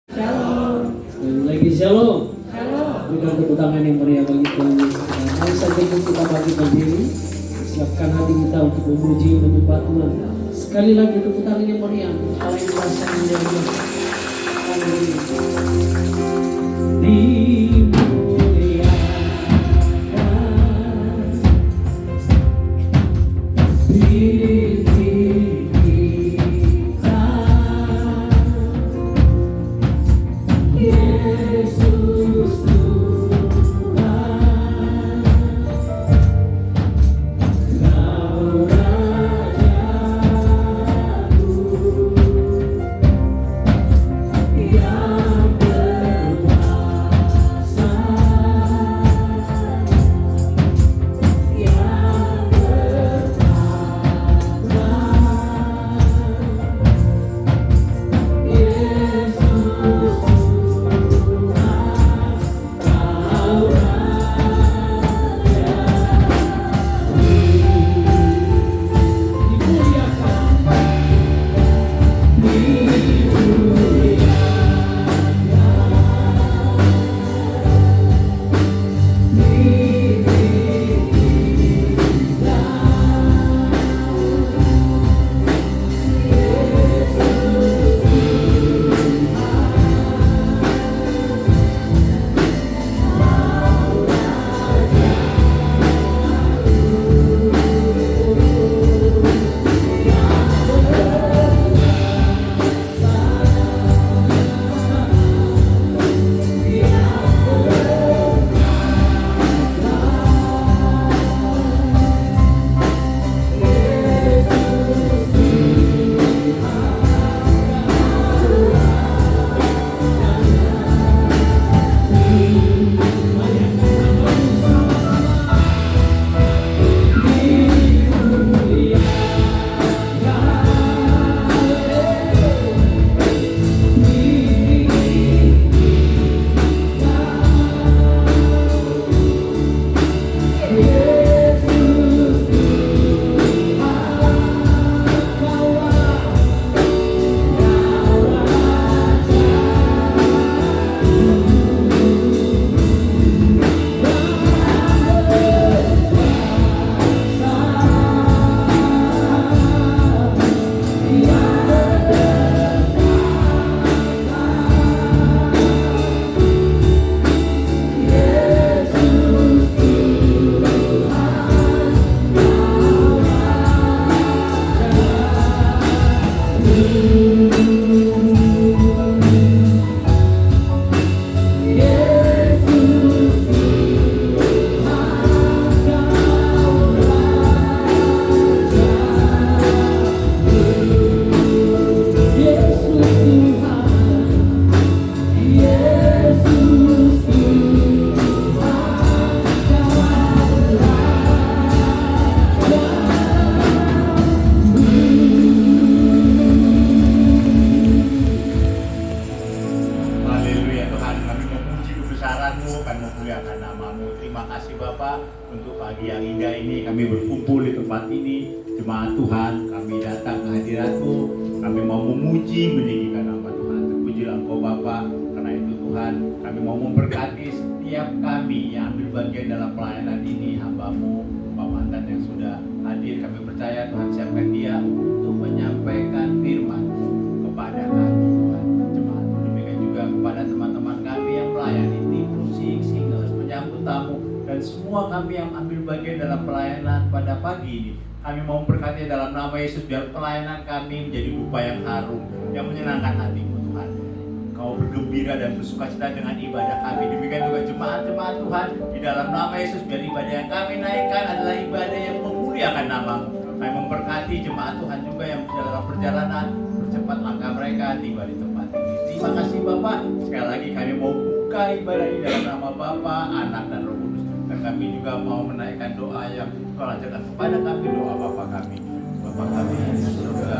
Shalom. Sekali lagi shalom. Shalom. Berikan tepuk tangan yang meriah bagi Tuhan. Mari saja kita bagi berdiri. Siapkan hati kita untuk memuji menyembah Tuhan. Sekali lagi tepuk tangan yang meriah. Allah yang kuasa yang mulia. Kami mau memberkati dalam nama Yesus, biar pelayanan kami menjadi dupa yang harum, yang menyenangkan hati-Mu Tuhan. Kau bergembira dan bersukacita dengan ibadah kami. Demikian juga jemaat-jemaat Tuhan, di dalam nama Yesus, biar ibadah yang kami naikkan adalah ibadah yang memuliakan nama-Mu. Kami memberkati jemaat Tuhan juga yang dalam perjalanan, percepat langkah mereka tiba di tempat ini. Terima kasih Bapak. Sekali lagi kami mau buka ibadah ini dalam nama Bapa, Anak, dan Roh Kudus. Dan kami juga mau menaikkan doa yang Tuhan ajarkan kepada kami, doa Bapa kami. Bapa kami yang di surga,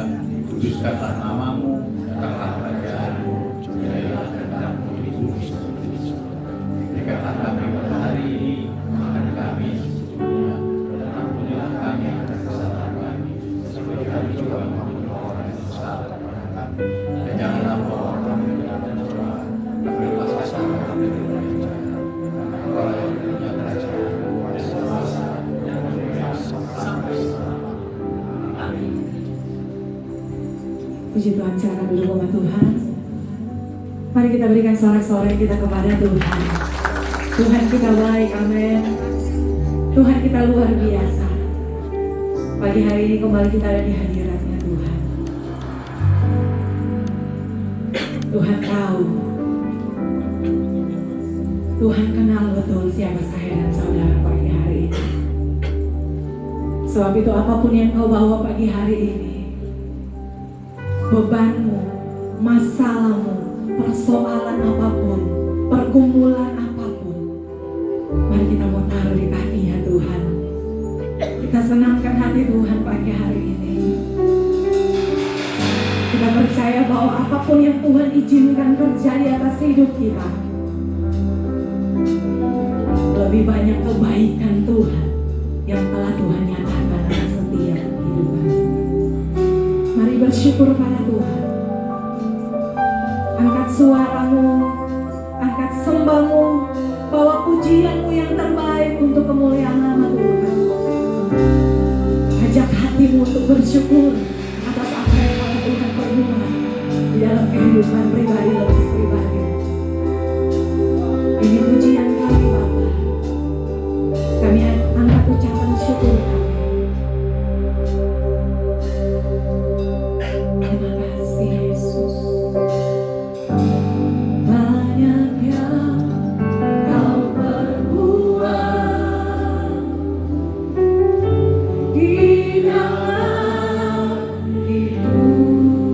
kuduskanlah nama-Mu, datanglah kerajaan-Mu, jadilah kehendak-Mu di bumi seperti di surga. Berikanlah kami pada hari ini makan kami sesungguhnya, dan ampunilah kami atas kesalahan kami, seperti kami juga mengampuni orang yang bersalah kepada kami. Dan janganlah bawa kami ke dalam cobaan, Puji Tuhan, silakan duduk umat Tuhan. Mari kita berikan sorak-sorai kita kepada Tuhan. Tuhan kita baik, amin. Tuhan kita luar biasa. Pagi hari ini kembali kita ada di hadiratnya Tuhan. Tuhan tahu, Tuhan kenal betul siapa saya dan saudara pagi hari ini. Sebab itu apapun yang kau bawa pagi hari ini, bebanmu, masalahmu, persoalan apapun, pergumulan apapun, mari kita mau taruh di kakinya Tuhan. Kita senangkan hati Tuhan pagi hari ini. Kita percaya bahwa apapun yang Tuhan izinkan terjadi atas hidup kita, lebih banyak kebaikan Tuhan yang telah Tuhan nyatakan atas setiap kehidupan. Mari bersyukur pada Tuhan. Angkat suaramu, angkat sembahmu, bawa pujianmu yang terbaik untuk kemuliaan nama Tuhan. Ajak hatimu untuk bersyukur atas apa yang telah Tuhan perbuat di dalam kehidupan pribadi lepas pribadi. Ini pujian kami Bapa. Kami angkat ucapan syukur kami. Terima kasih Yesus. Banyak yang kau perbuat di dalam hidupku.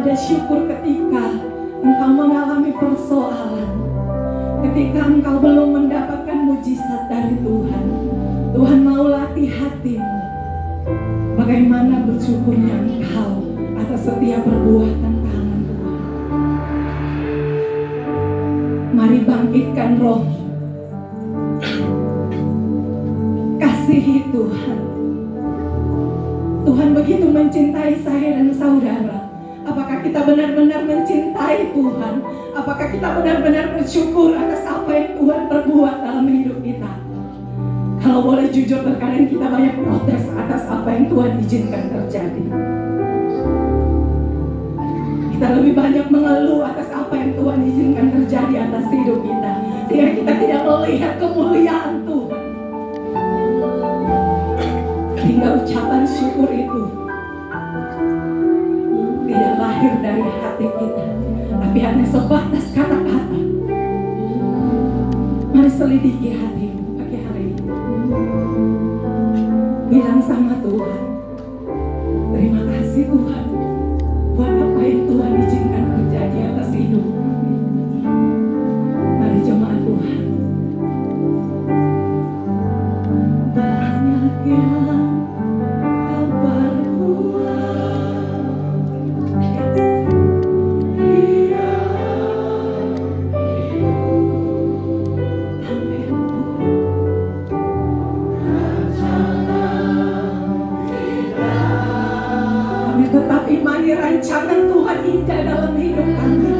ada syukur ketika engkau mengalami persoalan, ketika engkau belum mendapatkan mujizat dari Tuhan. Tuhan mau latih hatimu, bagaimana bersyukurnya engkau atas setiap perbuatan tangan Tuhan. Mari bangkitkan roh, kasihi Tuhan. Tuhan begitu mencintai saya dan saudara. Apakah kita benar-benar mencintai Tuhan? Apakah kita benar-benar bersyukur atas apa yang Tuhan perbuat dalam hidup kita? Kalau boleh jujur, terkadang kita banyak protes atas apa yang Tuhan izinkan terjadi. Kita lebih banyak mengeluh atas apa yang Tuhan izinkan terjadi atas hidup kita, sehingga kita tidak melihat kemuliaan Tuhan. Sehingga ucapan syukur itu tidak lahir dari hati kita, tapi hanya sebatas kata-kata. Mari selidiki hatimu pagi hari ini. Bilang sama Tuhan, terima kasih Tuhan buat apa yang Tuhan izinkan terjadi atas hidup kami. Mari jemaat Tuhan. Banyak yang kabar tetap imani rancangan Tuhan indah dalam hidup kami.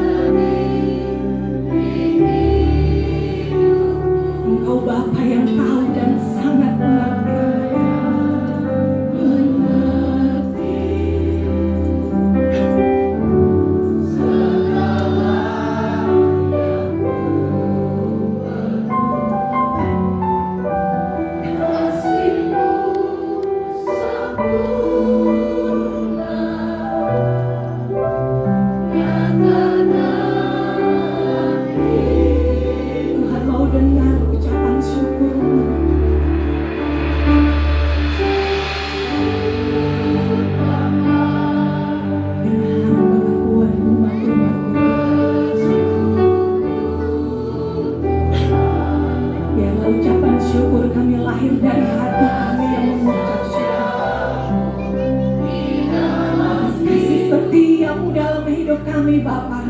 Engkau Bapa yang tahu dan sangat mengerti. Tuhan mau dengar ucapan syukurmu. Dengar pengakuan umat-umatmu. Biarlah ucapan syukur kami lahir dari hati kami yang mengucap syukur atas kasih setiamu dalam hidup kami Bapa.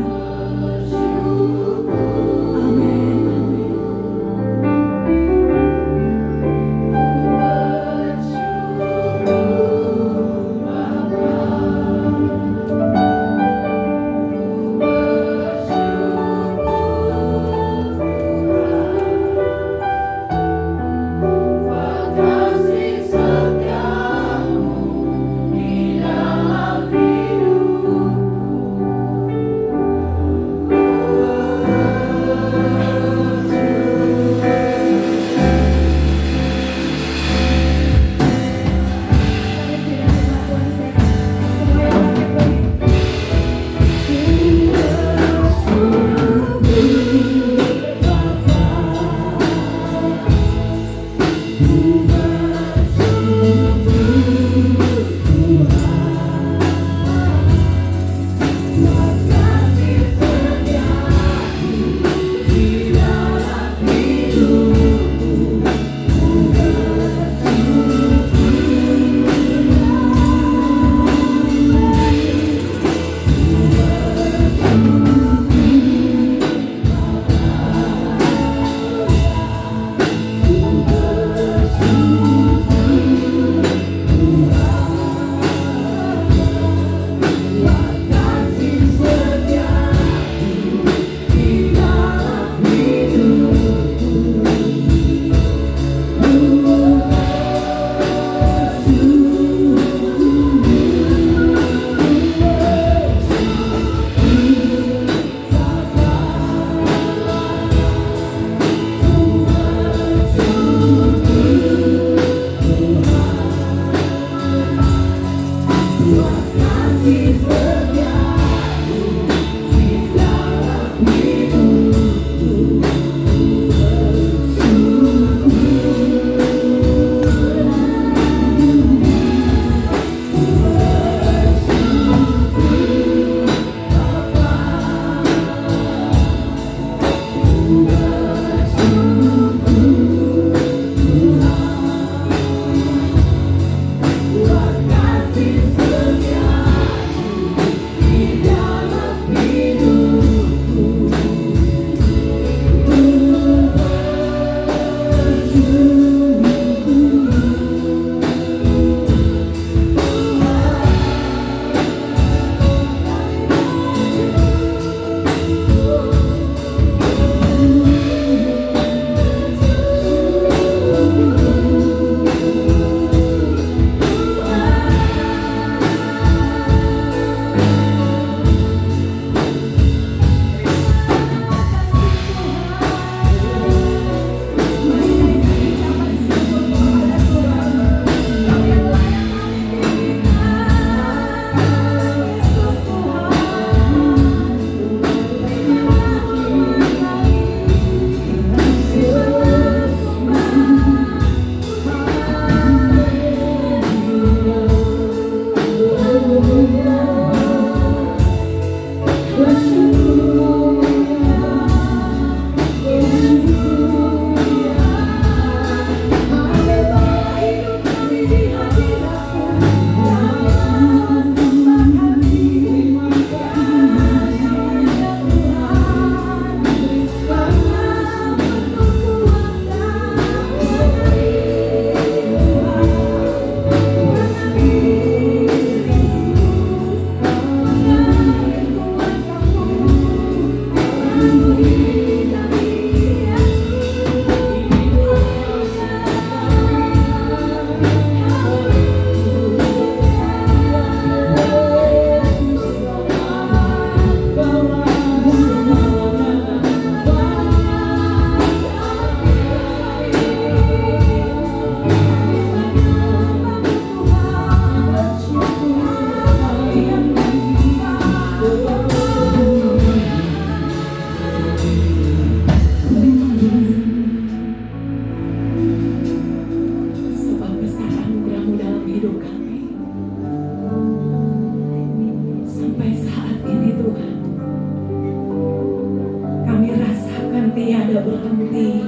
ada berhenti.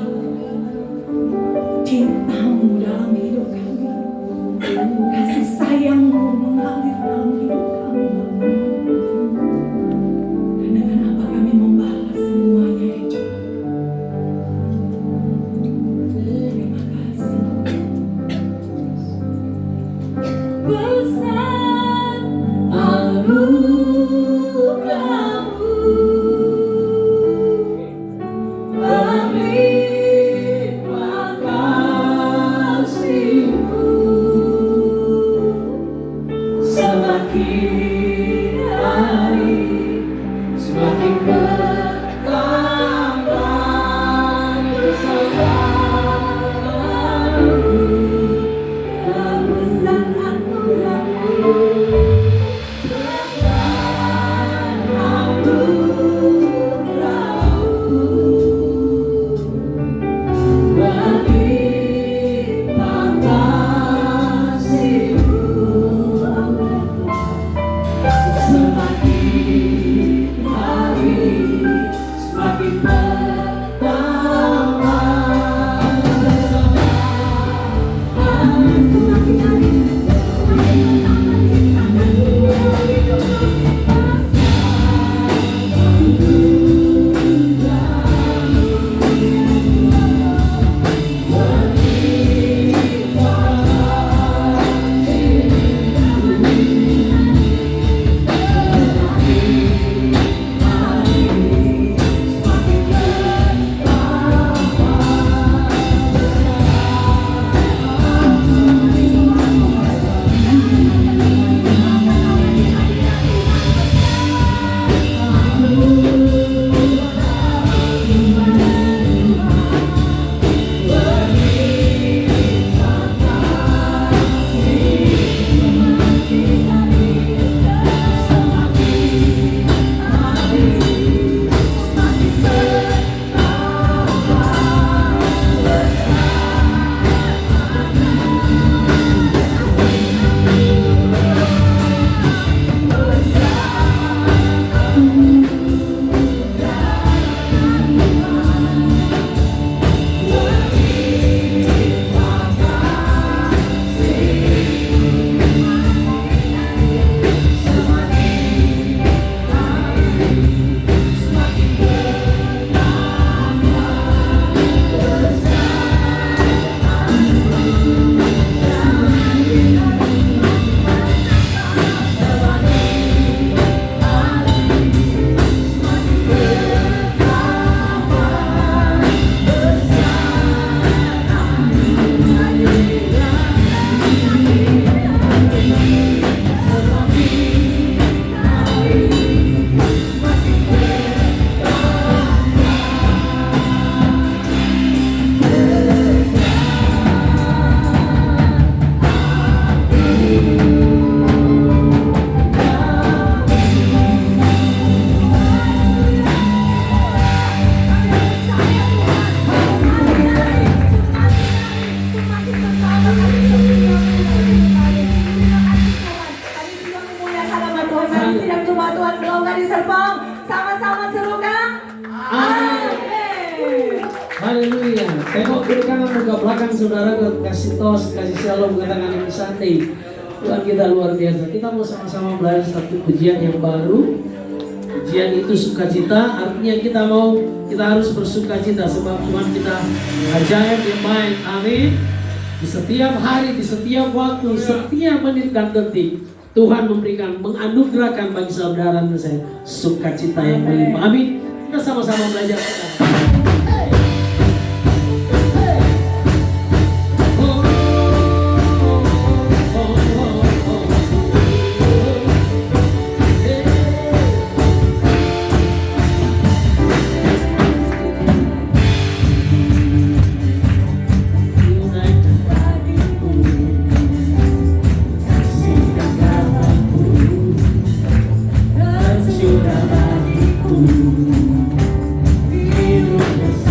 Cintamu dalam hidup kami, kasih sayangmu mengalir dalam hidup kami. Dan dengan apa kami membalas semuanya itu. Terima kasih. Besar anugerahmu, berlimpah kasih-Mu, semakin hari semakin bertambah bersamamu. Besar anugerahmu, besar anugerahmu, berlimpah kasih-Mu, semakin hari semakin bertambah. Semakin hari Haleluya. Tengok kiri kanan muka belakang saudara, kasih tos, kasih shalom, katakan ini santai. Tuhan kita luar biasa. Kita mau sama-sama belajar satu pujian yang baru. Pujian itu sukacita, artinya kita harus bersukacita sebab Tuhan kita ajaib yang baik. Amin. Di setiap hari, di setiap waktu, setiap menit dan detik Tuhan memberikan, menganugerahkan bagi saudara dan saya sukacita yang melimpah. Amin. Kita sama-sama belajar sekarang. Hidup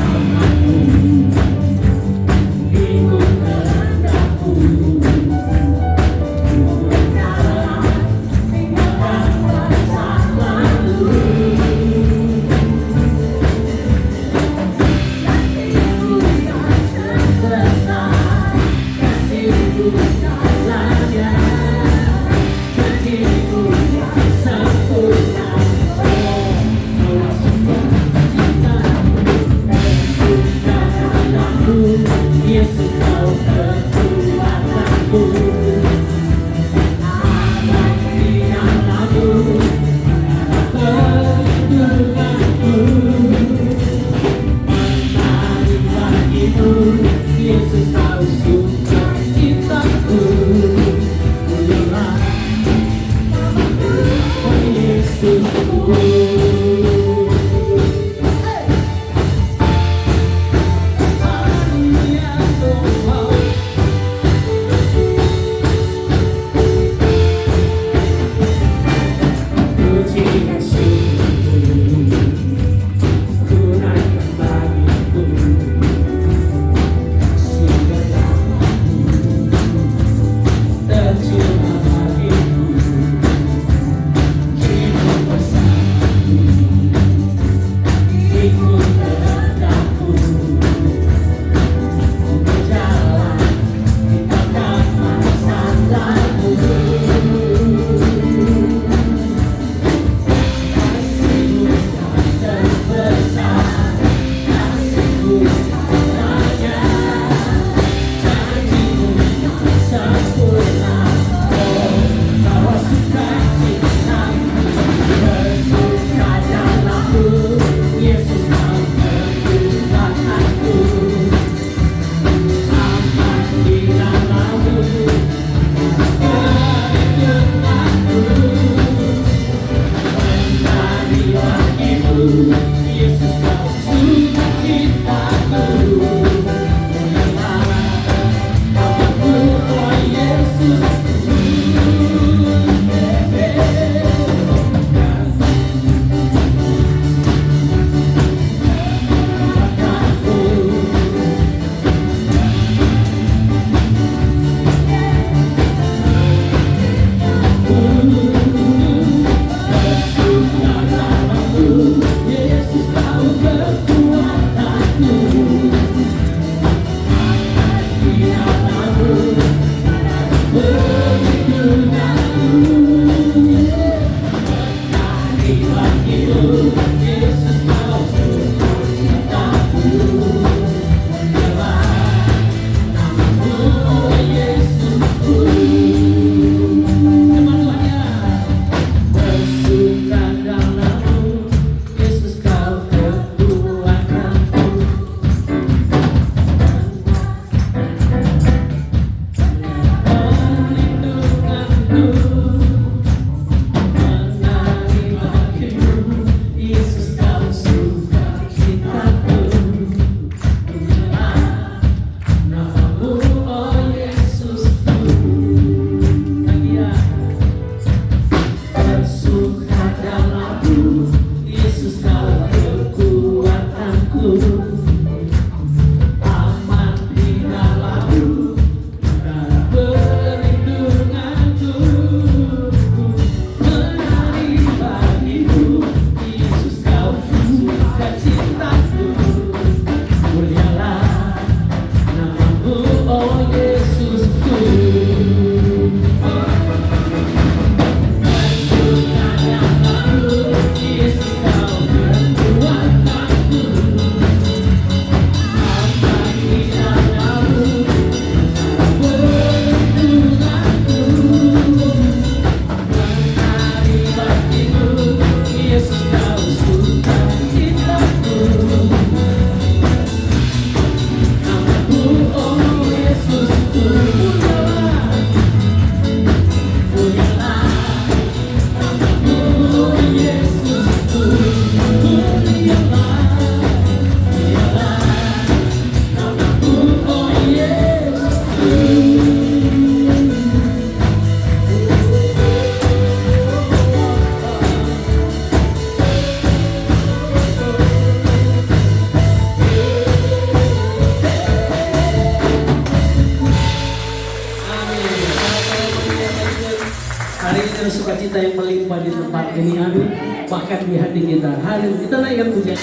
sukacita yang melimpah di tempat ini, amin. Bahkan di hati kita. Haleluya. Kita naikkan pujian.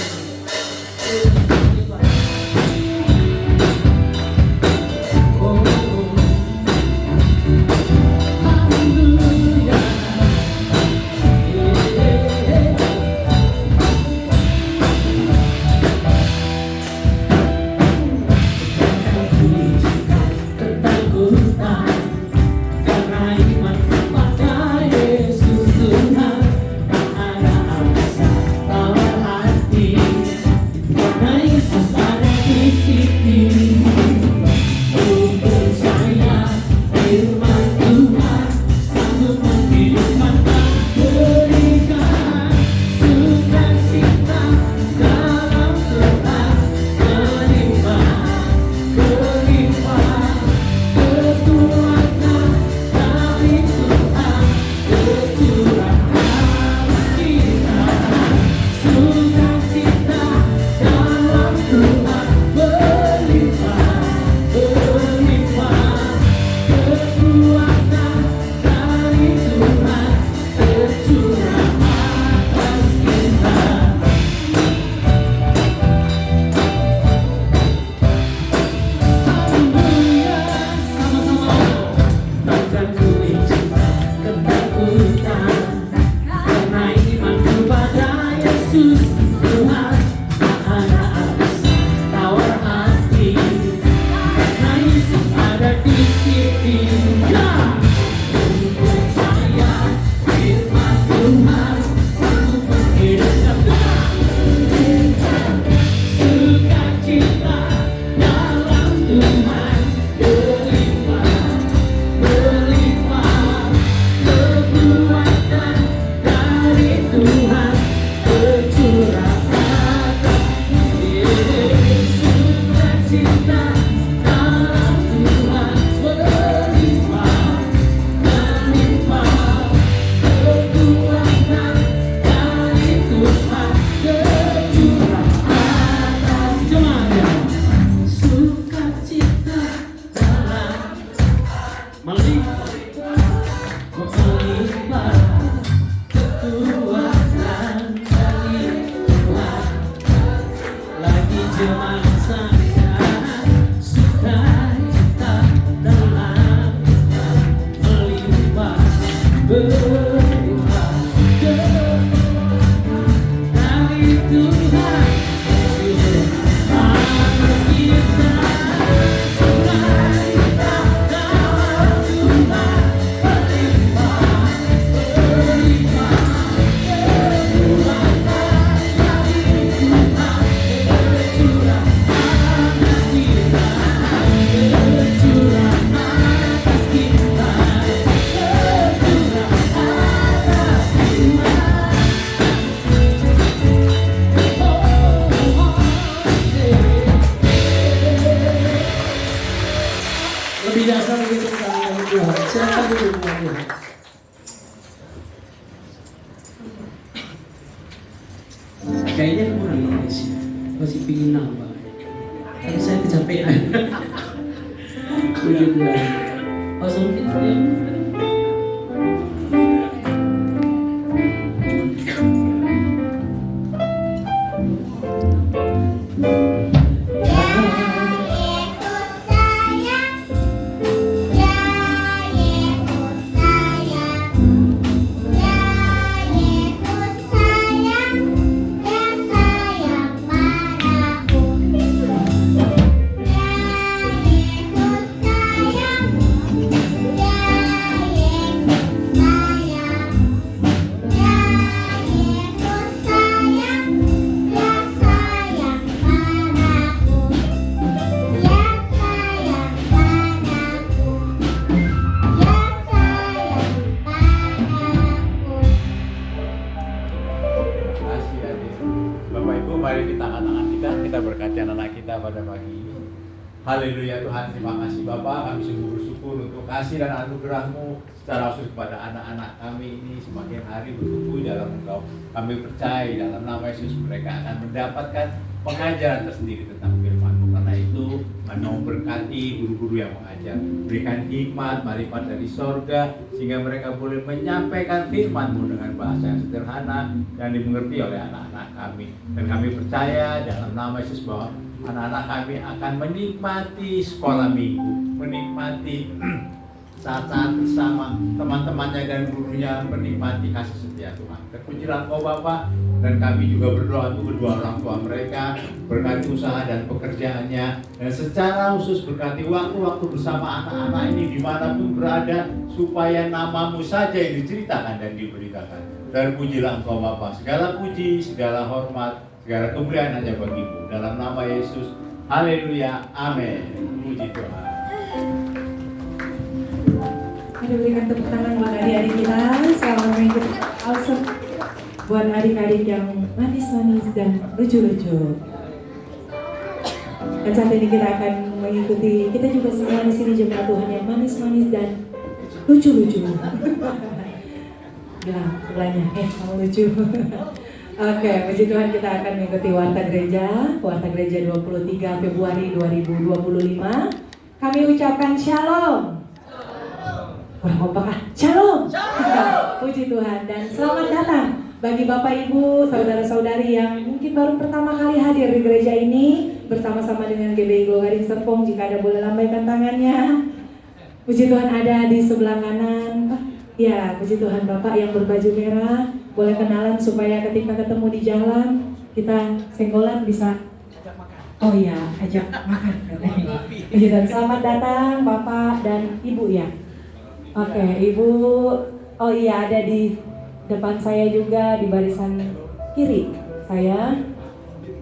Yesus Tuhan, tak ada alasan tawar hati. Yesus Tuhan tak ada alasan tawar hati karena Yesus ada di sini. Ya, untuk percaya firman Tuhan untuk menghidupkan sukacita dalam Tuhan berlimpah berlimpah kekuatan dari Tuhan bercurah atas sukacita dalam Tuhan berlimpah berlimpah kekuatan dari Tuhan bercurah atas semuanya sukacita dalam melimpah melimpah kekuatan dari Tuhan lagi jemaat saya sukacita dalam melimpah berlimpah dari Tuhan harus kita sukacita dalam Tuhan berlimpah berlimpah kekuatan dari Tuhan bercurah atas kita bercurah atas kita bercurah atas kita. Lebih dasar gitu kan Tuhan. Silakan duduk Tuhan. Kayaknya kurang guys, masih pingin nambah. Tapi saya kecapean. Puji Tuhan. Langsung kita ya. Kasih adik. Bapak Ibu, mari kita angkat tangan kita berkati anak-anak kita pada pagi ini. Haleluya Tuhan, terima kasih Bapak, kami sungguh bersyukur untuk kasih dan anugerah-Mu secara khusus kepada anak-anak kami ini semakin hari bertumbuh dalam Engkau. Kami percaya dalam nama Yesus mereka akan mendapatkan pengajaran tersendiri tentang firman-Mu. Karena itu, mau berkati guru-guru yang mengajar, berikan hikmat, marifat dari sorga, sehingga mereka boleh menyampaikan firman-Mu dengan bahasa yang sederhana dan dimengerti oleh anak-anak kami. Dan kami percaya dalam nama Yesus bahwa anak-anak kami akan menikmati sekolah minggu, menikmati saat-saat bersama teman-temannya dan gurunya, menikmati kasih setia Tuhan. Terpujilah Kau Bapa, dan kami juga berdoa untuk kedua orang tua mereka, berkati usaha dan pekerjaannya, dan secara khusus berkati waktu-waktu bersama anak-anak ini dimanapun berada, supaya nama-Mu saja yang diceritakan dan diberitakan. Dan pujilah Engkau Bapa, segala puji, segala hormat, segala kemuliaan hanya bagi-Mu. Dalam nama Yesus, haleluya, amin. Puji Tuhan. Mari berikan tepuk tangan buat adik-adik kita. Selamat mengikuti awesome buat adik-adik yang manis-manis dan lucu-lucu. Dan saat ini kita akan mengikuti, kita juga semua di sini jemaat Tuhan yang manis-manis dan lucu-lucu. Bilang sebelahnya, kamu lucu. Oke, puji Tuhan, kita akan mengikuti Warta Gereja 23 Februari 2025. Kami ucapkan Shalom. Kurang kompak ah, Shalom. Puji Tuhan dan selamat datang bagi Bapak Ibu, saudara-saudari yang mungkin baru pertama kali hadir di gereja ini bersama-sama dengan GBI Glogaring Serpong. Jika ada boleh lambaikan tangannya. Puji Tuhan, ada di sebelah kanan. Ya, puji Tuhan. Bapak yang berbaju merah, boleh kenalan supaya ketika ketemu di jalan kita senggolan bisa. Oh iya, ajak makan. Puji Tuhan. Selamat datang Bapak dan Ibu ya. Oke, Ibu. Oh iya, ada di depan saya juga di barisan kiri saya.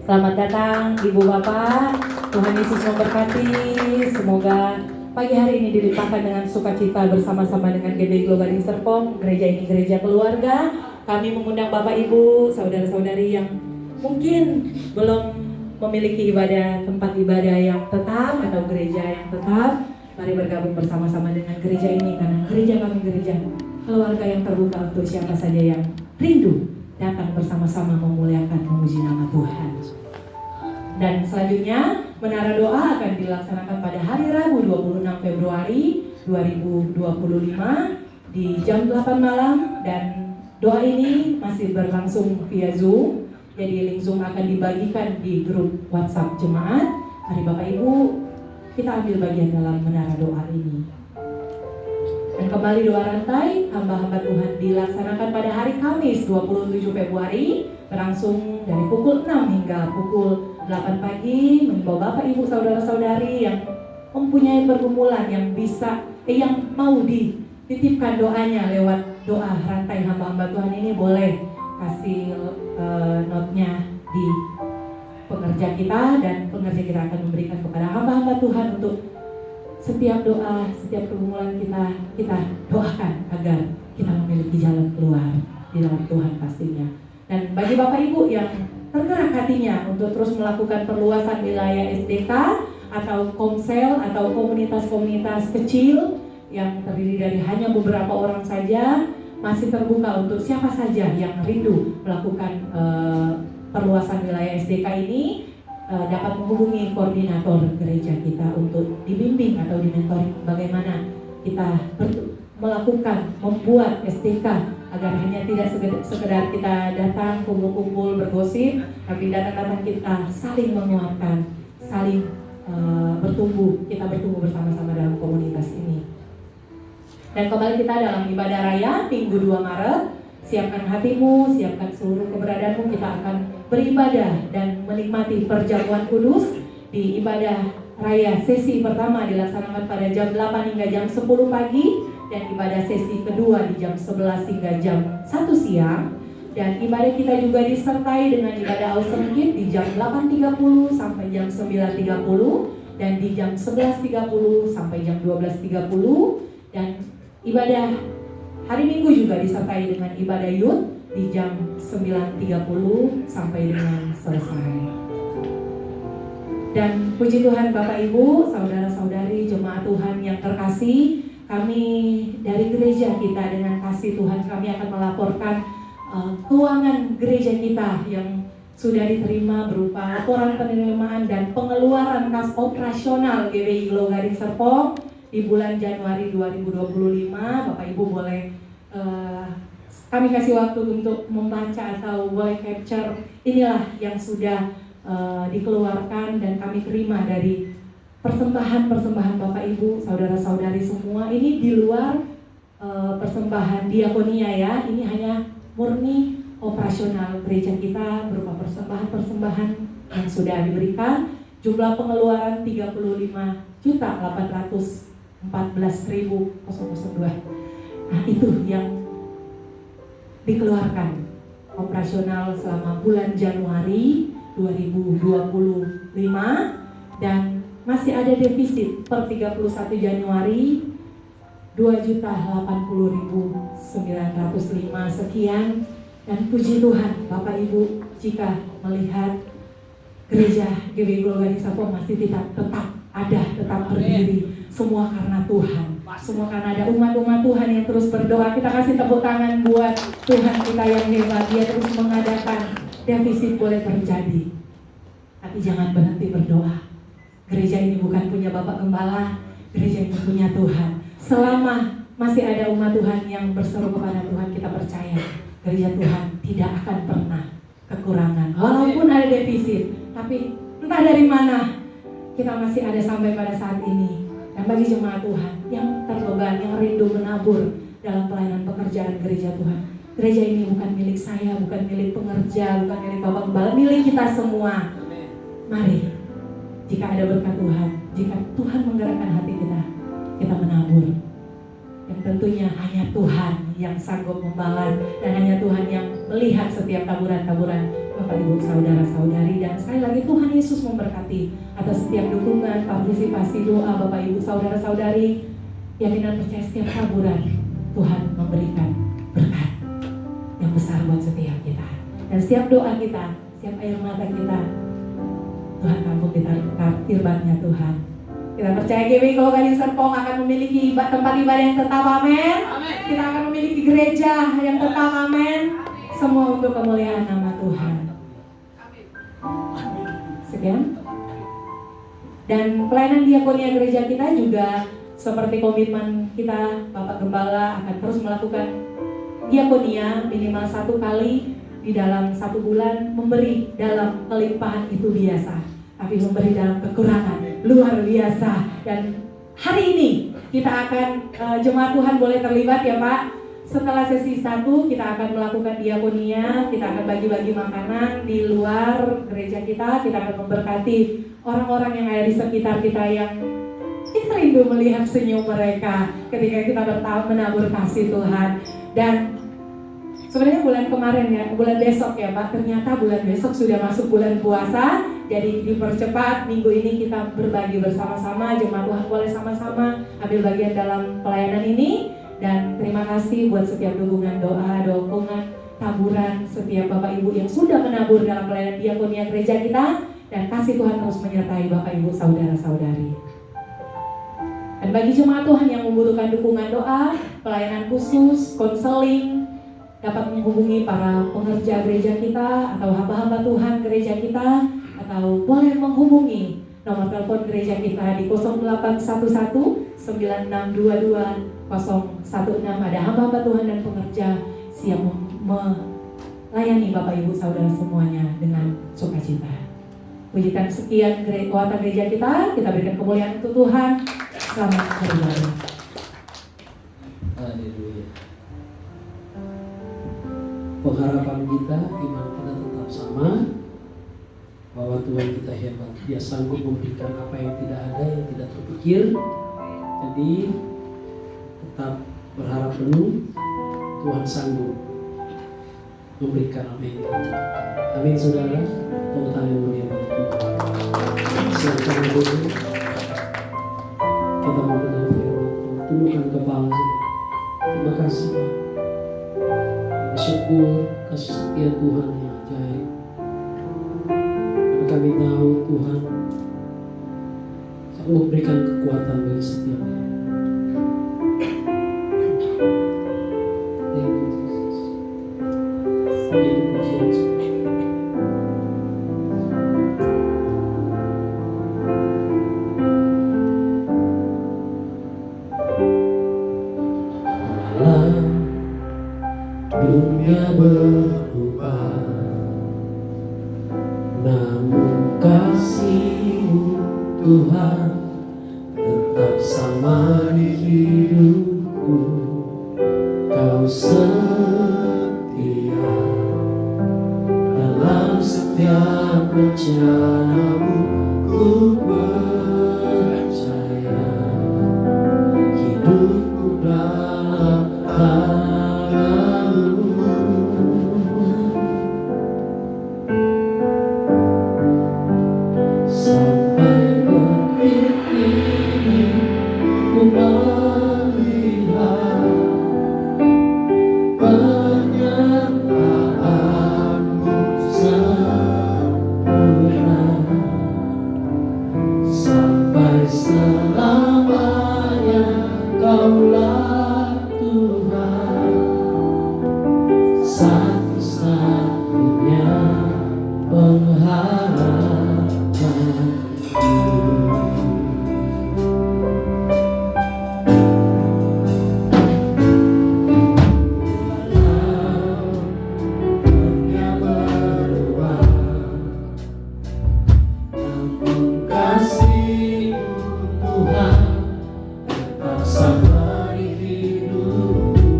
Selamat datang Ibu Bapak. Tuhan Yesus memberkati. Semoga pagi hari ini dilimpahkan dengan sukacita bersama-sama dengan GBI Global Gading Serpong. Gereja ini gereja keluarga. Kami mengundang Bapak Ibu, saudara-saudari yang mungkin belum memiliki tempat ibadah yang tetap atau gereja yang tetap. Mari bergabung bersama-sama dengan gereja ini, karena gereja kami gereja keluarga yang terbuka untuk siapa saja yang rindu datang bersama-sama memuliakan memuji nama Tuhan. Dan selanjutnya menara doa akan dilaksanakan pada hari Rabu 26 Februari 2025 di jam 8 malam, dan doa ini masih berlangsung via Zoom. Jadi link Zoom akan dibagikan di grup WhatsApp jemaat. Mari Bapak Ibu, kita ambil bagian dalam menara doa ini. Dan kembali doa rantai hamba-hamba Tuhan dilaksanakan pada hari Kamis 27 Februari, berlangsung dari pukul 6 hingga pukul 8 pagi. Mengimbau Bapak Ibu saudara-saudari yang mempunyai pergumulan yang yang mau dititipkan doanya lewat doa rantai hamba-hamba Tuhan ini, boleh kasih notnya di pengerja kita, dan pengerja kita akan memberikan kepada hamba-hamba Tuhan untuk setiap doa, setiap pergumulan kita doakan agar kita memiliki jalan keluar di dalam Tuhan pastinya. Dan bagi Bapak Ibu yang tergerak hatinya untuk terus melakukan perluasan wilayah SDK atau komsel atau komunitas-komunitas kecil yang terdiri dari hanya beberapa orang saja, masih terbuka untuk siapa saja yang rindu melakukan perluasan wilayah SDK ini, dapat menghubungi koordinator gereja kita untuk dibimbing atau dimentoring bagaimana kita melakukan membuat SDK agar hanya tidak sekedar kita datang kumpul-kumpul bergosip, tapi datang-datang kita saling menguatkan, saling bertumbuh, kita bertumbuh bersama-sama dalam komunitas ini. Dan kembali kita dalam ibadah raya Minggu 2 Maret. Siapkan hatimu, siapkan seluruh keberadaanmu. Kita akan beribadah dan menikmati perjamuan kudus di ibadah raya. Sesi pertama dilaksanakan pada jam 8 hingga jam 10 pagi, dan ibadah sesi kedua di jam 11 hingga jam 1 siang. Dan ibadah kita juga disertai dengan ibadah Awesome Kid di jam 8.30 sampai jam 9.30, dan di jam 11.30 sampai jam 12.30. Dan ibadah hari Minggu juga disertai dengan ibadah Youth di jam 9.30 sampai dengan selesai. Dan puji Tuhan Bapak Ibu, saudara-saudari jemaat Tuhan yang terkasih, kami dari gereja kita dengan kasih Tuhan kami akan melaporkan keuangan gereja kita yang sudah diterima berupa laporan penerimaan dan pengeluaran kas operasional GBI Global Gading Serpong di bulan Januari 2025. Bapak Ibu boleh kami kasih waktu untuk membaca atau boleh capture. Inilah yang sudah dikeluarkan dan kami terima dari persembahan Bapak Ibu, saudara-saudari semua. Ini di luar persembahan diakonia ya. Ini hanya murni operasional gereja kita berupa persembahan yang sudah diberikan. Jumlah pengeluaran 35.814.002. Nah, itu yang dikeluarkan operasional selama bulan Januari 2025, dan masih ada defisit per 31 Januari 2.080.905 sekian. Dan puji Tuhan Bapak Ibu, jika melihat gereja GBI Global Gading Serpong masih tetap ada, tetap berdiri, semua karena Tuhan, semua karena ada umat-umat Tuhan yang terus berdoa. Kita kasih tepuk tangan buat Tuhan kita yang hebat. Dia terus mengadakan. Defisit boleh terjadi, tapi jangan berhenti berdoa. Gereja ini bukan punya Bapak Gembala, gereja ini punya Tuhan. Selama masih ada umat Tuhan yang berseru kepada Tuhan, kita percaya gereja Tuhan tidak akan pernah kekurangan. Walaupun ada defisit, tapi entah dari mana kita masih ada sampai pada saat ini. Dan bagi jemaat Tuhan yang terbeban, yang rindu menabur, dalam pelayanan pekerjaan gereja Tuhan. Gereja ini bukan milik saya, bukan milik pengerja, bukan milik Bapak Gembala, milik kita semua. Mari, jika ada berkat Tuhan, jika Tuhan menggerakkan hati kita menabur. Yang tentunya hanya Tuhan yang sanggup membalas, dan hanya Tuhan yang melihat setiap taburan-taburan Bapak Ibu saudara-saudari. Dan sekali lagi Tuhan Yesus memberkati atas setiap dukungan, partisipasi doa Bapak Ibu saudara-saudari. Yakinan percaya setiap taburan Tuhan memberikan berkat yang besar buat setiap kita. Dan setiap doa kita, setiap air mata kita, Tuhan tampung di tirbannya Tuhan. Kita percaya GBI Global Serpong akan memiliki tempat ibadah yang tetap, amin. Kita akan memiliki gereja yang tetap, amin. Semua untuk kemuliaan nama Tuhan. Sekian. Dan pelayanan diakonia gereja kita juga seperti komitmen kita, Bapak Gembala akan terus melakukan diakonia minimal 1 kali di dalam 1 bulan, memberi dalam kelimpahan itu biasa, tapi memberi dalam kekurangan luar biasa. Dan hari ini kita akan jemaat Tuhan boleh terlibat ya Pak. Setelah sesi 1 kita akan melakukan diakonia, kita akan bagi-bagi makanan di luar gereja kita akan memberkati orang-orang yang ada di sekitar kita yang kita rindu melihat senyum mereka ketika kita menabur kasih Tuhan. Dan sebenarnya bulan kemarin ya, bulan besok ya Pak, ternyata bulan besok sudah masuk bulan puasa. Jadi dipercepat, minggu ini kita berbagi bersama-sama, jemaat Tuhan boleh sama-sama ambil bagian dalam pelayanan ini. Dan terima kasih buat setiap dukungan doa, dukungan, taburan setiap Bapak Ibu yang sudah menabur dalam pelayanan diakonia gereja kita. Dan kasih Tuhan terus menyertai Bapak Ibu saudara-saudari. Dan bagi jemaat Tuhan yang membutuhkan dukungan doa, pelayanan khusus, konseling, dapat menghubungi para pengerja gereja kita atau hamba-hamba Tuhan gereja kita, atau boleh menghubungi nomor telepon gereja kita di 0811 9622 016. Ada hamba-hamba Tuhan dan pengerja siap melayani Bapak Ibu saudara semuanya dengan sukacita. Pujikan sekian kuota gereja kita berikan kemuliaan untuk Tuhan. Selamat beribadah. Haleluya. Pengharapan kita, iman kita tetap sama, bahwa Tuhan kita hebat. Dia sanggup memberikan apa yang tidak ada, yang tidak terpikir. Jadi tetap berharap penuh, Tuhan sanggup memberikan apa yang kita butuhkan. Amin saudara. Tepuk tangan yang mulia bagi Tuhan. Silakan dulu. Kita mau dengar firman Tuhan. Tundukkan kepala saudara. Terima kasih Pak. Bersyukur kasih setia Tuhan yang ajaib. Karena kami tahu Tuhan sanggup berikan kekuatan bagi setiap orang. Thank you Jesus. Ini pujian Tuhan. Dunia berubah, namun kasih-Mu Tuhan tetap sama di hidupku. Kau setia dalam setiap rencana-Mu. Ku percaya hidupku dalam tangan-Mu. Sampai detik ini ku melihat penyertaan-Mu sempurna. Sampai selamanya Kaulah Tuhan, satu-satunya pengharapanku. Dunia berubah, namun kasih-Mu Tuhan tetap sama di hidupku.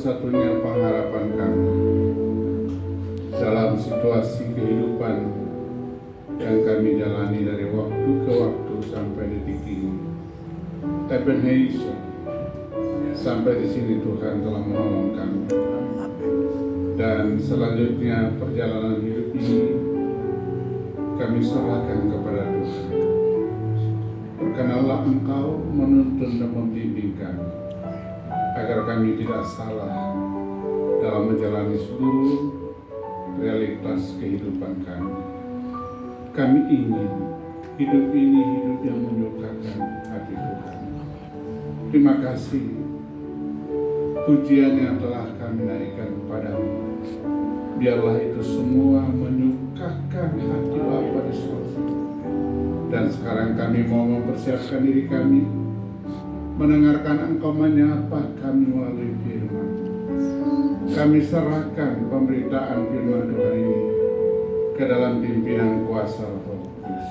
satu-satunya pengharapan kami dalam situasi kehidupan yang kami jalani dari waktu ke waktu sampai detik ini. Ebenezer, sampai di sini Tuhan telah menolong kami. Dan selanjutnya perjalanan hidup ini kami serahkan kepada Tuhan. Berkenanlah Engkau menuntun dan membimbing kami, agar kami tidak salah dalam menjalani seluruh realitas kehidupan kami. Kami ingin hidup ini hidup yang menyukakan hati Tuhan. Terima kasih pujian yang telah kami naikkan kepadamu. Biarlah itu semua menyukakan hati Bapa di surga. Dan sekarang kami mau mempersiapkan diri kami mendengarkan Engkau menyapa kami melalui firman. Kami serahkan pemberitaan firman Tuhan ini ke dalam pimpinan kuasa Roh Kudus.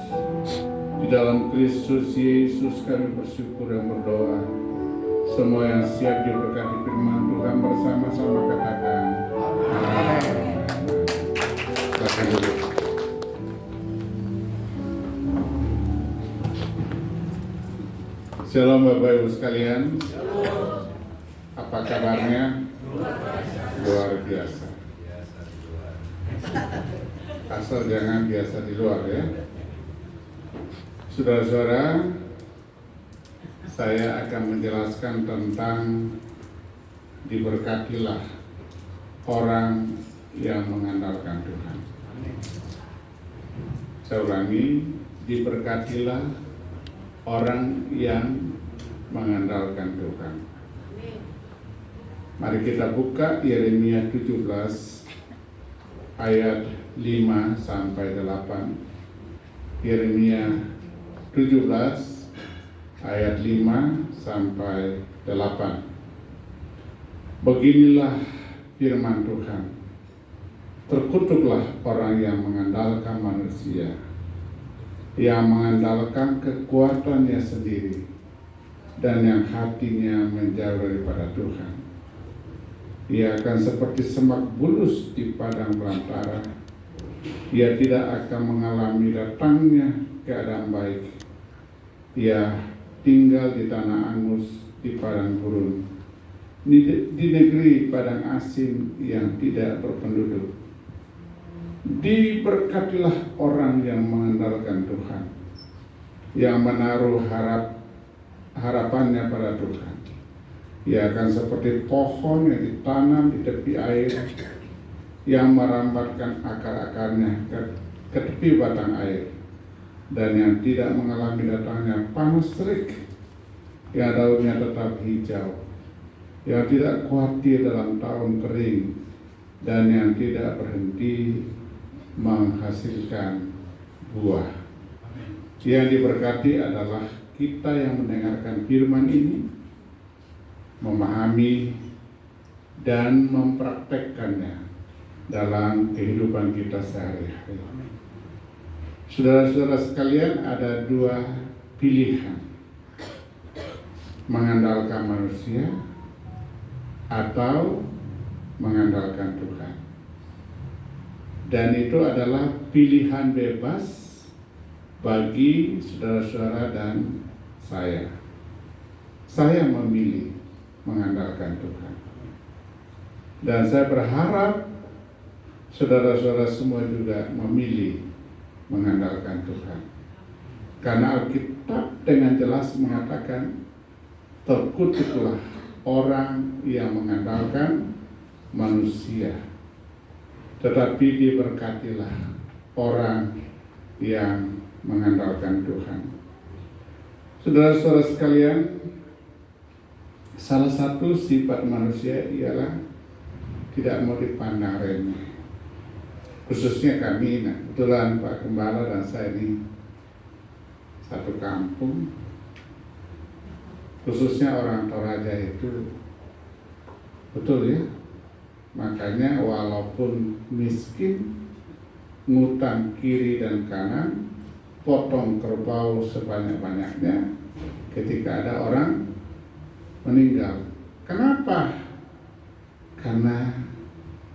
Di dalam Kristus Yesus kami bersyukur dan berdoa. Semua yang siap diberkati firman Tuhan bersama-sama katakan amin. Silakan duduk. Shalom Bapak Ibu sekalian. Apa kabarnya? Luar biasa. Asal jangan biasa di luar ya. Saudara-saudara, saya akan menjelaskan tentang diberkatilah orang yang mengandalkan Tuhan. Saya ulangi, diberkatilah orang yang mengandalkan Tuhan. Mari kita buka Yeremia 17 ayat 5 sampai 8. Yeremia 17 ayat 5 sampai 8. Beginilah firman Tuhan. Terkutuklah orang yang mengandalkan manusia, yang mengandalkan kekuatannya sendiri, dan yang hatinya menjauh daripada Tuhan. Ia akan seperti semak bulus di padang belantara. Ia tidak akan mengalami datangnya keadaan baik. Ia tinggal di tanah angus, di padang gurun, di negeri padang asing yang tidak berpenduduk. Diberkatilah orang yang mengandalkan Tuhan, yang menaruh harapannya pada Tuhan. Ia akan seperti pohon yang ditanam di tepi air, yang merambatkan akar-akarnya ke tepi batang air, dan yang tidak mengalami datangnya panas terik, yang daunnya tetap hijau, yang tidak khawatir dalam tahun kering, dan yang tidak berhenti menghasilkan buah. Yang diberkati adalah kita yang mendengarkan firman ini, memahami dan mempraktekkannya dalam kehidupan kita sehari-hari. Saudara-saudara sekalian, ada dua pilihan: mengandalkan manusia atau mengandalkan Tuhan. Dan itu adalah pilihan bebas bagi saudara-saudara dan saya. Saya memilih mengandalkan Tuhan. Dan saya berharap saudara-saudara semua juga memilih mengandalkan Tuhan. Karena Alkitab dengan jelas mengatakan, terkutuklah orang yang mengandalkan manusia, tetapi diberkatilah orang yang mengandalkan Tuhan. Saudara-saudara sekalian, salah satu sifat manusia ialah tidak mau dipandang remeh. Khususnya kami, kebetulan Pak Gembala dan saya ini satu kampung, khususnya orang Toraja itu, betul ya. Makanya walaupun miskin, ngutang kiri dan kanan, potong kerbau sebanyak-banyaknya ketika ada orang meninggal. Kenapa? karena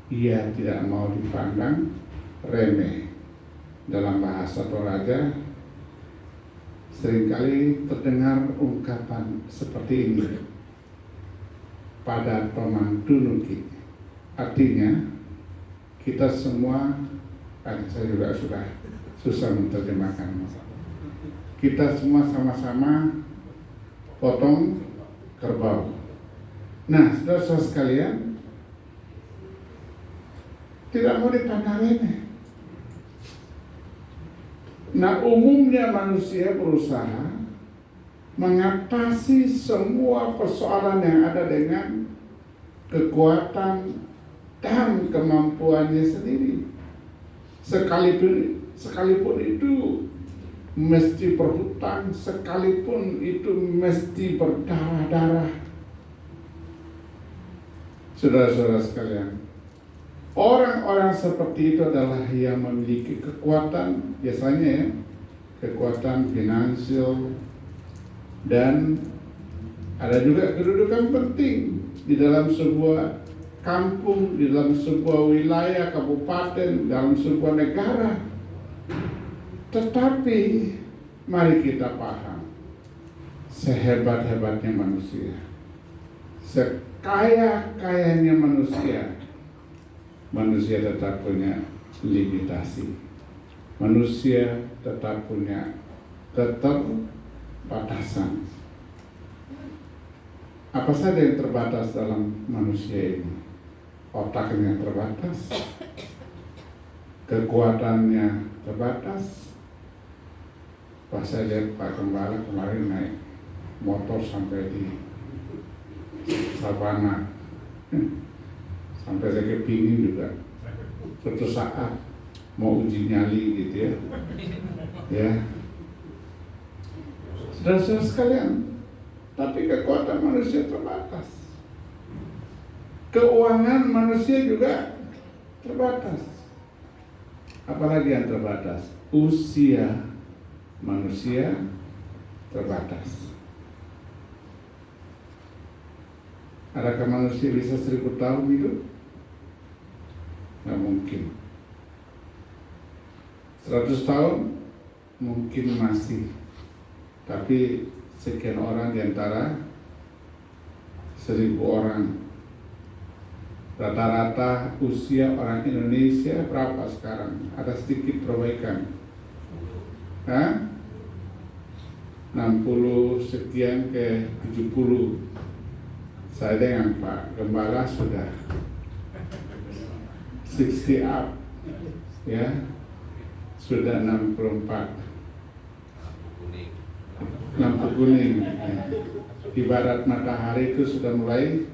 ia tidak mau dipandang remeh. Dalam bahasa Toraja seringkali terdengar ungkapan seperti ini, pada tomang tunuki. Artinya kita semua, saya juga sudah susah menerjemahkan. Kita semua sama-sama potong kerbau. Nah, saudara-saudara sekalian, tidak mau dipandang remeh. Nah, umumnya manusia berusaha mengatasi semua persoalan yang ada dengan kekuatan dan kemampuannya sendiri. Sekalipun itu mesti berhutang, sekalipun itu mesti berdarah-darah. Saudara-saudara sekalian, orang-orang seperti itu adalah yang memiliki kekuatan, biasanya ya, kekuatan finansial, dan ada juga kedudukan penting di dalam sebuah kampung, di dalam sebuah wilayah, kabupaten, dalam sebuah negara. Tetapi mari kita paham, sehebat-hebatnya manusia, sekaya-kayanya manusia, manusia tetap punya limitasi. Manusia tetap punya keterbatasan. Apa saja yang terbatas dalam manusia ini? Otaknya terbatas, kekuatannya terbatas. Pas saya lihat Pak Gembala kemarin naik motor sampai di Sabana, sampai saya kepingin juga suatu saat mau uji nyali gitu ya. Ya, saudara-saudara sekalian, tapi kekuatan manusia terbatas, keuangan manusia juga terbatas. Apalagi yang terbatas? Usia manusia terbatas. Adakah manusia bisa 1000 tahun hidup? Nggak mungkin. 100 tahun mungkin masih, tapi sekian orang di antara 1000 orang. Rata-rata usia orang Indonesia berapa sekarang? Ada sedikit perbaikan. 60 sekian ke 70. Saya dengan Pak Gembala sudah 60 up, ya, sudah 64. Lampu kuning, ya. Ibarat matahari itu sudah mulai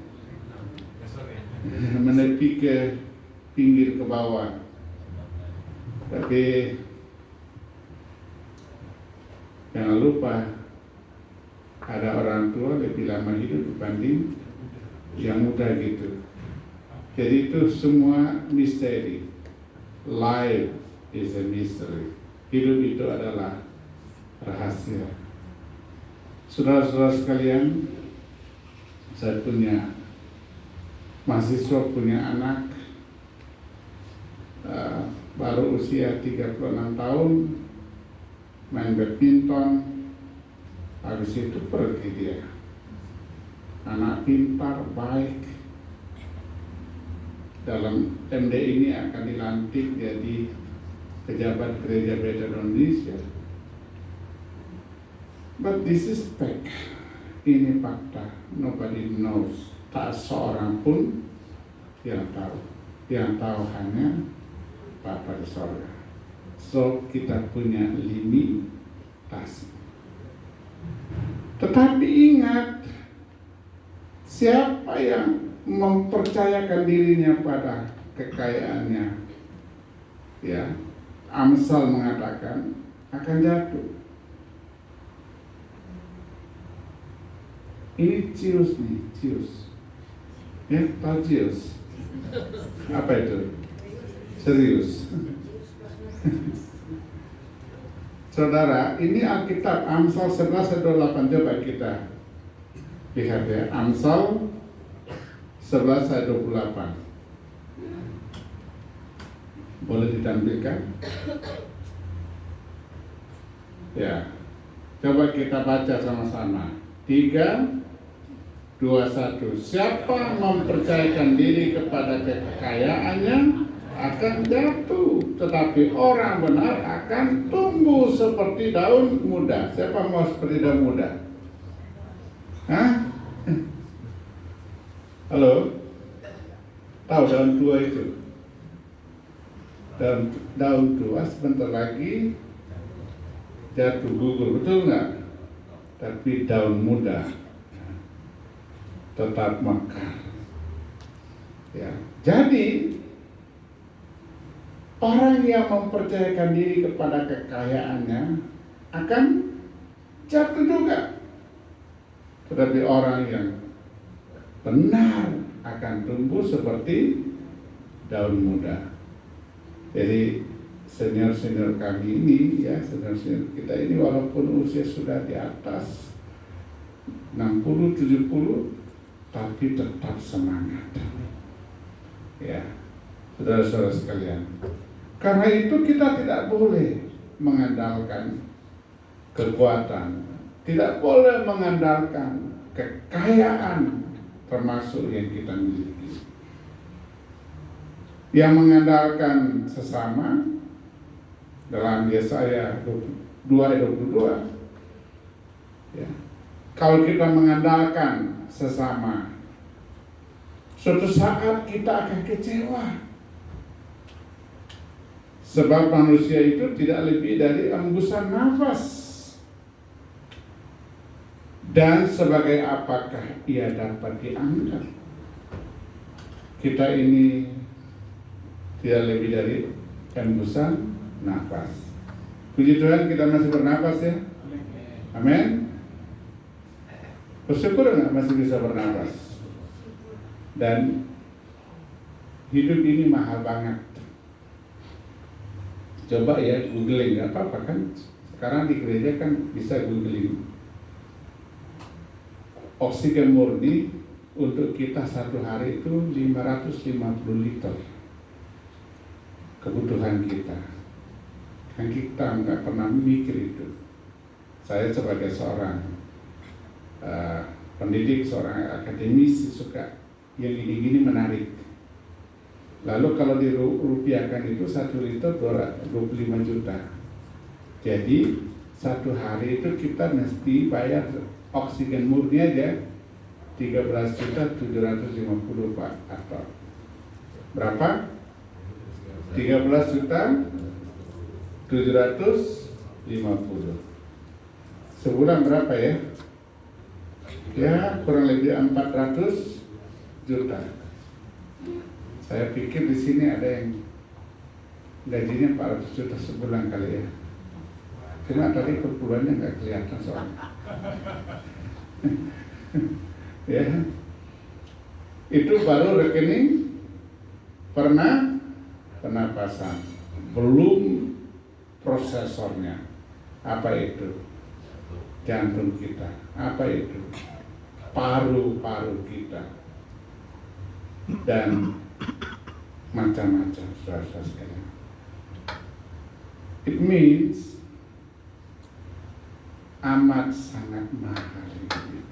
menepi ke pinggir ke bawah. Tapi jangan lupa, ada orang tua lebih lama hidup dibanding yang muda gitu. Jadi itu semua misteri. Life is a mystery. Hidup itu adalah rahasia. Saudara-saudara sekalian, saya punya mahasiswa, punya anak baru usia 36 tahun, main badminton, habis itu pergi dia. Anak pintar, baik. Dalam MD ini akan dilantik jadi pejabat gereja Bethel Indonesia. But this is fact. Ini fakta. Nobody knows. Tak seorang pun yang tahu. Yang tahu hanya Bapa di sorga. So kita punya limitasi. Tetapi ingat, siapa yang mempercayakan dirinya pada kekayaannya, ya, Amsal mengatakan akan jatuh. Ini Zeus nih, Zeus. Ya, tahu Zeus? Apa itu? Serius. Saudara, ini Alkitab Amsal 11:28, coba kita lihat ya. Amsal 11 ayat 28. Boleh ditampilkan? Ya. Coba kita baca sama-sama. 3, 2, 1. Siapa mempercayakan diri kepada kekayaannya akan jatuh, tetapi orang benar akan tumbuh seperti daun muda. Siapa mau seperti daun muda? Hah? Halo? Tahu daun tua itu? Daun tua sebentar lagi jatuh gugur, betul nggak? Tapi daun muda tetap mekar. Ya, jadi orang yang mempercayakan diri kepada kekayaannya akan jatuh juga. Tetapi orang yang benar akan tumbuh seperti daun muda. Jadi senior-senior kami ini, ya, senior-senior kita ini walaupun usia sudah di atas 60, 70, tapi tetap semangat. Ya, saudara-saudara sekalian. Karena itu kita tidak boleh mengandalkan kekuatan, tidak boleh mengandalkan kekayaan termasuk yang kita miliki. Yang mengandalkan sesama dalam Yesaya 2 ayat 22. Ya. Kalau kita mengandalkan sesama, suatu saat kita akan kecewa. Sebab manusia itu tidak lebih dari embusan nafas. Dan sebagai apakah ia dapat dianggap? Kita ini tidak lebih dari embusan nafas. Puji Tuhan kita masih bernafas ya. Amin. Bersyukur nggak masih bisa bernafas. Dan hidup ini mahal banget. Coba ya googling, nggak apa-apa kan. Sekarang di gereja kan bisa googling. Oksigen murni untuk kita satu hari itu 550 liter kebutuhan kita. Kan kita nggak pernah mikir itu. Saya sebagai seorang pendidik, seorang akademisi suka yang gini-gini menarik. Lalu kalau dirupiahkan itu 1 liter 25 juta. Jadi satu hari itu kita mesti bayar oksigen murni aja 13.750 Pak Arto. Berapa? 13.750. Sebulan berapa ya? Ya kurang lebih 400 juta. Saya pikir di sini ada yang gajinya 400 juta sebulan kali ya. Cuma tadi per bulannya nggak kelihatan soalnya. Ya, itu baru rekening pernapasan, belum prosesornya. Apa itu? Jantung kita. Apa itu? Paru-paru kita. Dan macam-macam saudara-saudara sekalian. It means amat sangat mahal ini.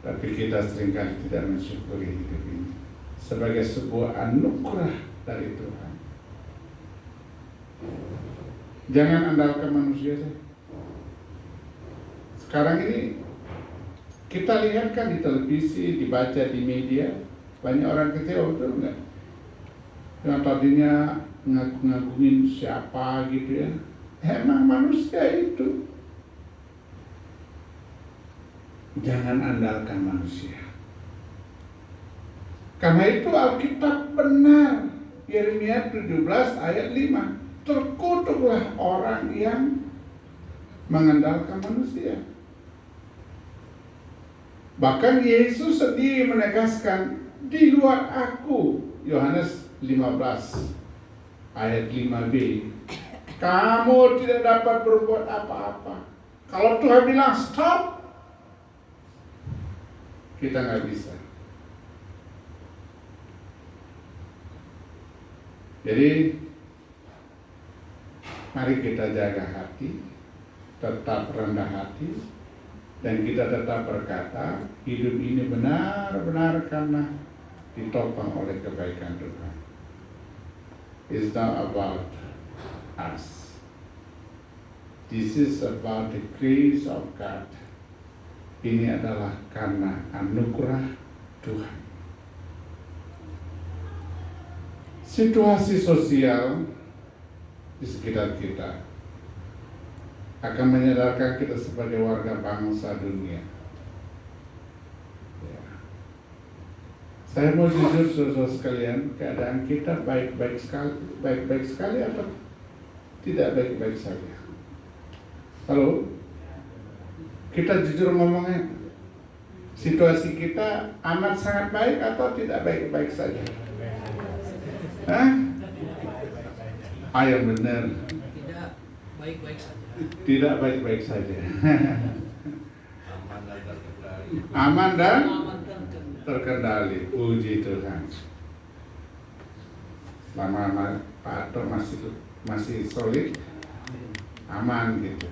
Tapi kita seringkali tidak mensyukuri hidup ini sebagai sebuah anugerah dari Tuhan. Jangan andalkan manusia saja. Sekarang ini kita lihat kan di televisi, dibaca di media, banyak orang kecewa, betul nggak? Yang tadinya ngagungin siapa gitu ya. Emang manusia itu. Jangan andalkan manusia. Karena itu Alkitab benar. Yeremia 17 ayat 5. Terkutuklah orang yang mengandalkan manusia. Bahkan Yesus sendiri menegaskan, di luar aku, Yohanes 15 ayat 5b, kamu tidak dapat berbuat apa-apa. Kalau Tuhan bilang stop, kita nggak bisa. Jadi mari kita jaga hati, tetap rendah hati, dan kita tetap berkata hidup ini benar-benar karena ditopang oleh kebaikan Tuhan. It's not about us. This is about the grace of God. Ini adalah karena anugerah Tuhan. Situasi sosial di sekitar kita akan menyadarkan kita sebagai warga bangsa dunia. Ya. Saya mau jujur saudara sekalian, keadaan kita baik-baik sekali atau tidak baik-baik saja. Halo, kita jujur ngomongnya, situasi kita amat sangat baik atau tidak baik-baik saja? Hah? Yang benar. Tidak baik-baik saja. Tidak baik-baik saja. Aman dan terkendali. Puji Tuhan. Selama Pak Ato masih solid, aman gitu.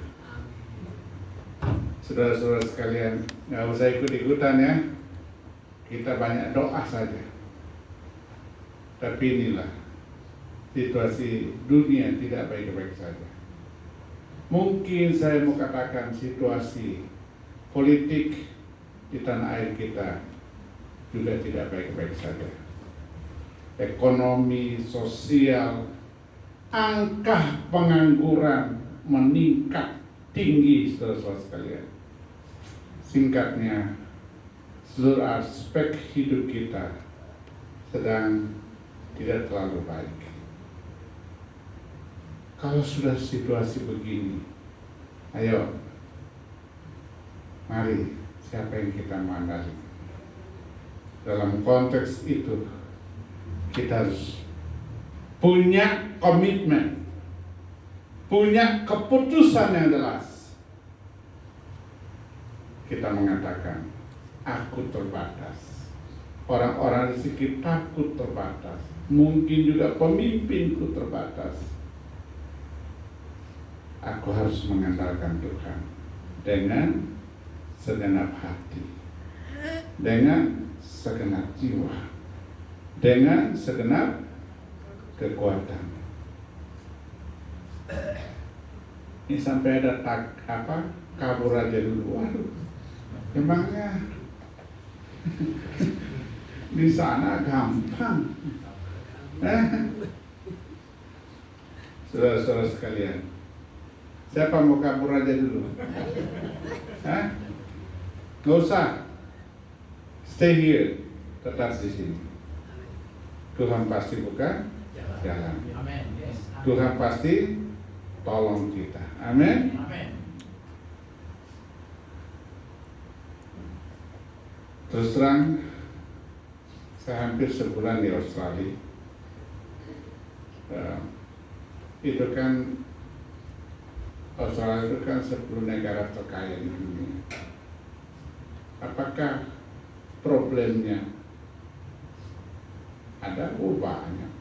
Saudara-saudara sekalian, nggak usah ikut-ikutan ya. Kita banyak doa saja. Tapi inilah situasi dunia tidak baik-baik saja. Mungkin saya mau katakan situasi politik di tanah air kita juga tidak baik-baik saja. Ekonomi, sosial, angka pengangguran meningkat tinggi, saudara-saudara sekalian. Singkatnya, seluruh aspek hidup kita sedang tidak terlalu baik. Kalau sudah situasi begini, ayo, mari siapa yang kita mandali. Dalam konteks itu, kita harus punya komitmen, punya keputusan yang jelas. Kita mengatakan, aku terbatas. Orang-orang di sekitarku terbatas. Mungkin juga pemimpinku terbatas. Aku harus mengandalkan Tuhan dengan segenap hati, dengan segenap jiwa, dengan segenap kekuatan. Ini sampai ada kabur aja dulu. Waduh, emangnya di sana gampang? Saudara-saudara sekalian, siapa mau kabur aja dulu? Nggak usah. Stay here, tetap di sini. Tuhan pasti buka jalan. Tuhan pasti tolong kita. Amin. Terus terang, saya hampir sebulan di Australia. Itu kan Australia itu kan 10 negara terkaya di dunia. Apakah problemnya ada? Banyak.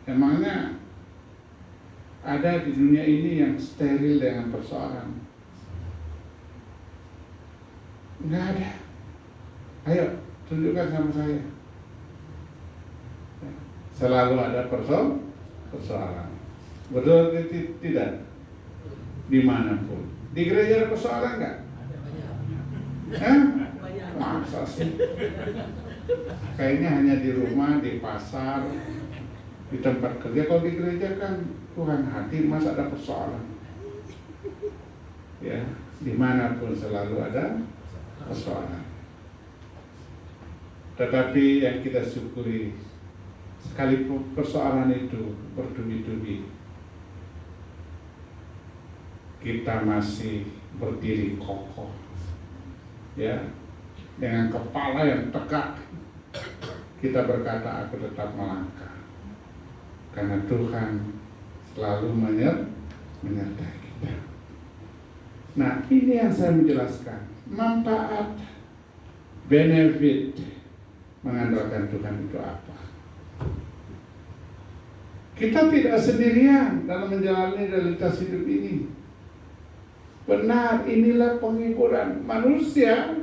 Emangnya ada di dunia ini yang steril dengan persoalan? Enggak ada. Ayo, tunjukkan sama saya. Selalu ada persoalan. Betul tidak? Dimanapun. Di gereja ada persoalan enggak? Masa sih? Kayaknya hanya di rumah, di pasar, di tempat kerja. Kalau di gereja kan Tuhan hadir, masa ada persoalan? Ya, dimanapun selalu ada persoalan. Tetapi yang kita syukuri, sekalipun persoalan itu bertubi-tubi, kita masih berdiri kokoh, ya, dengan kepala yang tegak. Kita berkata, aku tetap melangkah, karena Tuhan selalu menyertai kita. Nah, ini yang saya menjelaskan. Manfaat, benefit mengandalkan Tuhan itu apa? Kita tidak sendirian dalam menjalani realitas hidup ini. Benar, inilah penghiburan manusia.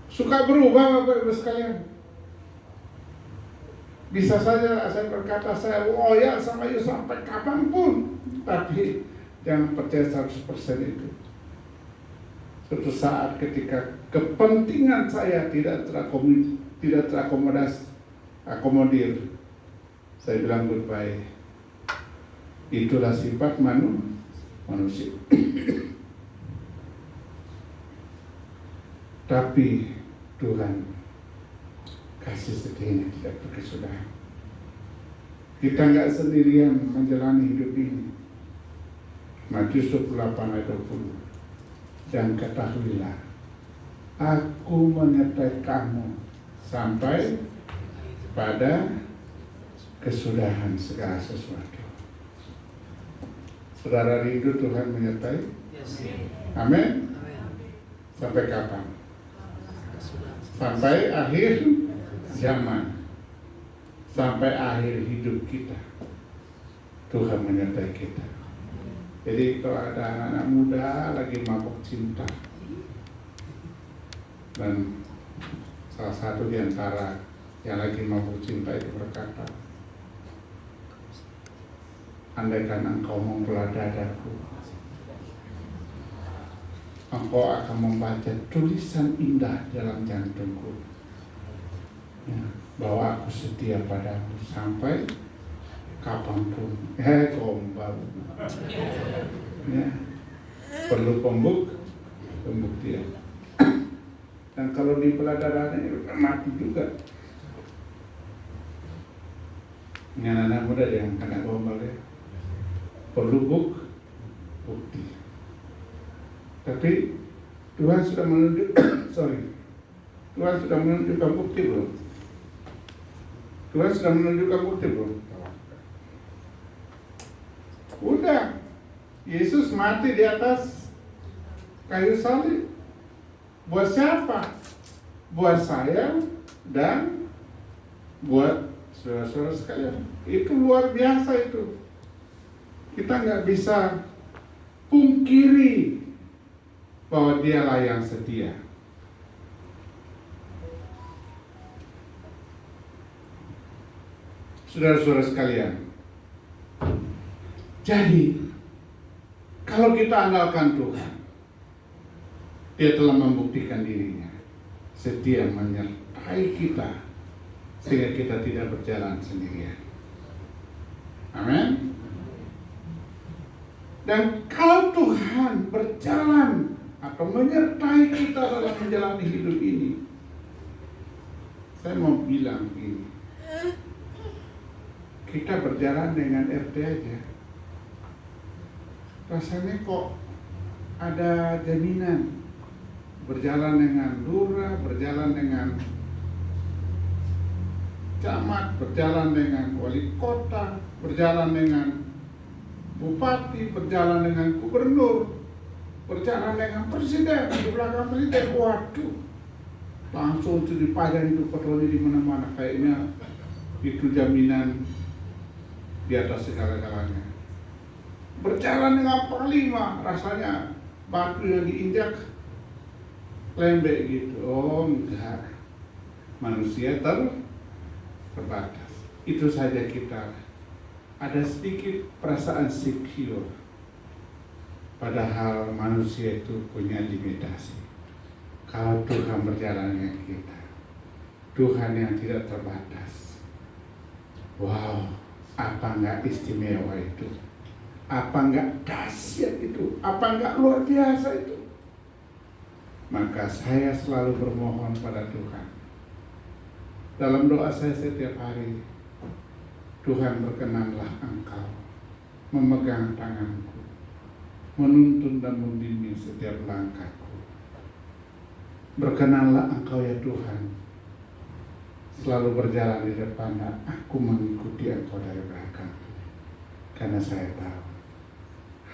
Suka berubah Bapak Ibu sekalian. Bisa saja saya berkata saya loyal sama you sampai kapanpun, tapi jangan percaya 100% itu. Suatu saat ketika kepentingan saya tidak terakomodir, saya bilang goodbye. Itulah sifat manusia. Tapi Tuhan kasih setianya tidak berkesudahan. Kita nggak sendirian menjalani hidup ini. Matius 28 ayat 20. Dan ketahuilah, aku menyertai kamu sampai pada kesudahan segala sesuatu. Saudara rindu Tuhan menyertai? Amin. Sampai kapan? Sampai akhir zaman, sampai akhir hidup kita, Tuhan menyertai kita. Jadi kalau ada anak-anak muda lagi mabuk cinta, dan salah satu di antara yang lagi mabuk cinta itu berkata, andaikan engkau membelah dadaku, engkau akan membaca tulisan indah dalam jantungku, ya, bahwa aku setia padamu sampai kapanpun. Gombal. Ya, perlu pembuktian. Dan kalau di pelajarannya mati juga. Ini anak-anak muda yang kena gombal ya, perlu bukti. Tapi Tuhan sudah Tuhan sudah menunjukkan bukti belum? Tuhan sudah menunjukkan bukti belum? Udah, Yesus mati di atas kayu salib. Buat siapa? Buat saya dan buat saudara-saudara sekalian. Itu luar biasa itu. Kita nggak bisa pungkiri bahwa dialah yang setia. Saudara-saudara sekalian, jadi kalau kita andalkan Tuhan, Dia telah membuktikan dirinya setia menyertai kita sehingga kita tidak berjalan sendirian. Amin. Dan kalau Tuhan berjalan atau menyertai kita dalam menjalani hidup ini, saya mau bilang ini, kita berjalan dengan RT aja, rasanya kok ada jaminan. Berjalan dengan lurah, berjalan dengan camat, berjalan dengan wali kota, berjalan dengan bupati, berjalan dengan gubernur, berjalan dengan presiden, di belakang presiden. Waduh, langsung itu dipajang itu patroli di mana-mana, kayaknya itu jaminan di atas segala-galanya. Berjalan dengan panglima, rasanya batu yang diinjak lembek gitu. Oh enggak, manusia terbatas. Itu saja kita ada sedikit perasaan secure, padahal manusia itu punya limitasi. Kalau Tuhan berjalan dengan kita, Tuhan yang tidak terbatas. Wow, apa enggak istimewa itu? Apa enggak dahsyat itu? Apa enggak luar biasa itu? Maka saya selalu bermohon pada Tuhan. Dalam doa saya setiap hari, Tuhan berkenanlah Engkau memegang tanganku, menuntun dan membimbing setiap langkahku. Berkenanlah Engkau ya Tuhan, selalu berjalan di depan dan aku mengikuti Engkau dari belakang. Karena saya tahu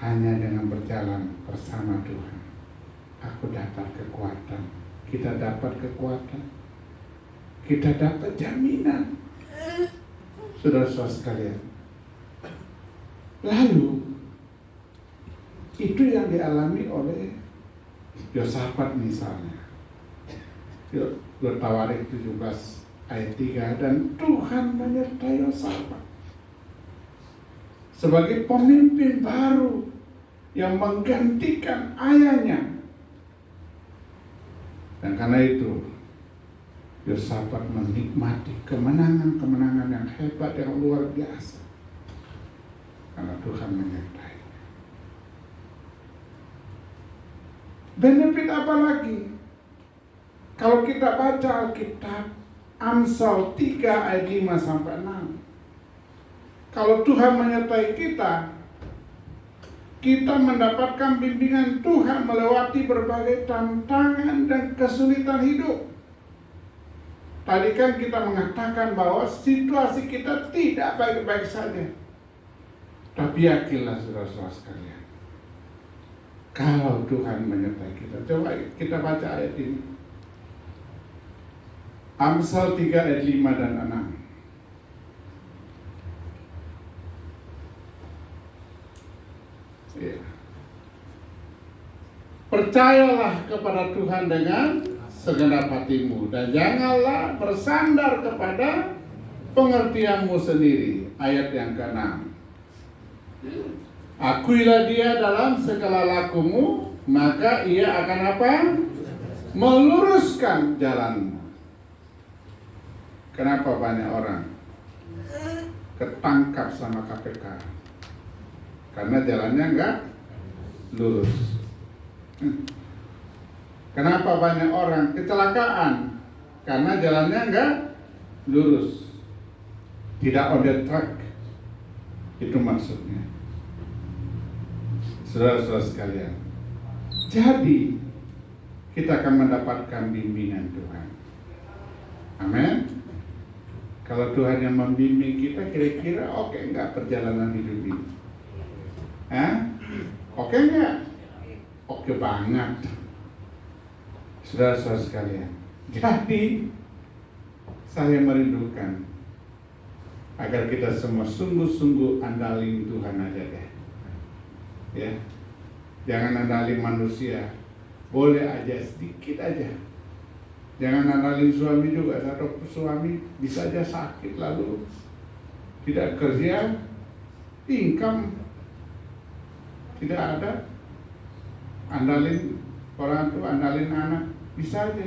hanya dengan berjalan bersama Tuhan aku dapat kekuatan, kita dapat kekuatan, kita dapat jaminan. Saudara-saudara sekalian, lalu itu yang dialami oleh Yosafat misalnya. Tawarik 17 ayat 3, dan Tuhan menyertai Yosafat sebagai pemimpin baru yang menggantikan ayahnya. Dan karena itu Yosafat menikmati kemenangan-kemenangan yang hebat, yang luar biasa, karena Tuhan menyertai. Benefit apa lagi? Kalau kita baca Alkitab Amsal 3 ayat 5 sampai 6. Kalau Tuhan menyertai kita, kita mendapatkan bimbingan Tuhan melewati berbagai tantangan dan kesulitan hidup. Tadi kan kita mengatakan bahwa situasi kita tidak baik-baik saja. Tapi yakinlah saudara-saudara sekalian, kalau Tuhan menyertai kita. Coba kita baca ayat ini. Amsal 3 ayat 5 dan 6. Ya. Percayalah kepada Tuhan dengan segenap hatimu, dan janganlah bersandar kepada pengertianmu sendiri. Ayat yang ke-6. Akuilah dia dalam segala lakumu, maka ia akan apa? Meluruskan jalanmu. Kenapa banyak orang ketangkap sama KPK? Karena jalannya enggak lurus. Kenapa banyak orang kecelakaan? Karena jalannya enggak lurus, tidak on the track. Itu maksudnya. Saudara-saudara sekalian, jadi kita akan mendapatkan bimbingan Tuhan. Amin. Kalau Tuhan yang membimbing kita, kira-kira oke enggak perjalanan hidup ini? Oke enggak? Oke banget. Saudara-saudara sekalian, jadi saya merindukan agar kita semua sungguh-sungguh andalin Tuhan aja deh. Ya, jangan andalin manusia. Boleh aja sedikit aja. Jangan andalin suami juga. Satu suami bisa aja sakit lalu tidak kerja, income tidak ada. Andalin orang tua, andalin anak, bisa aja.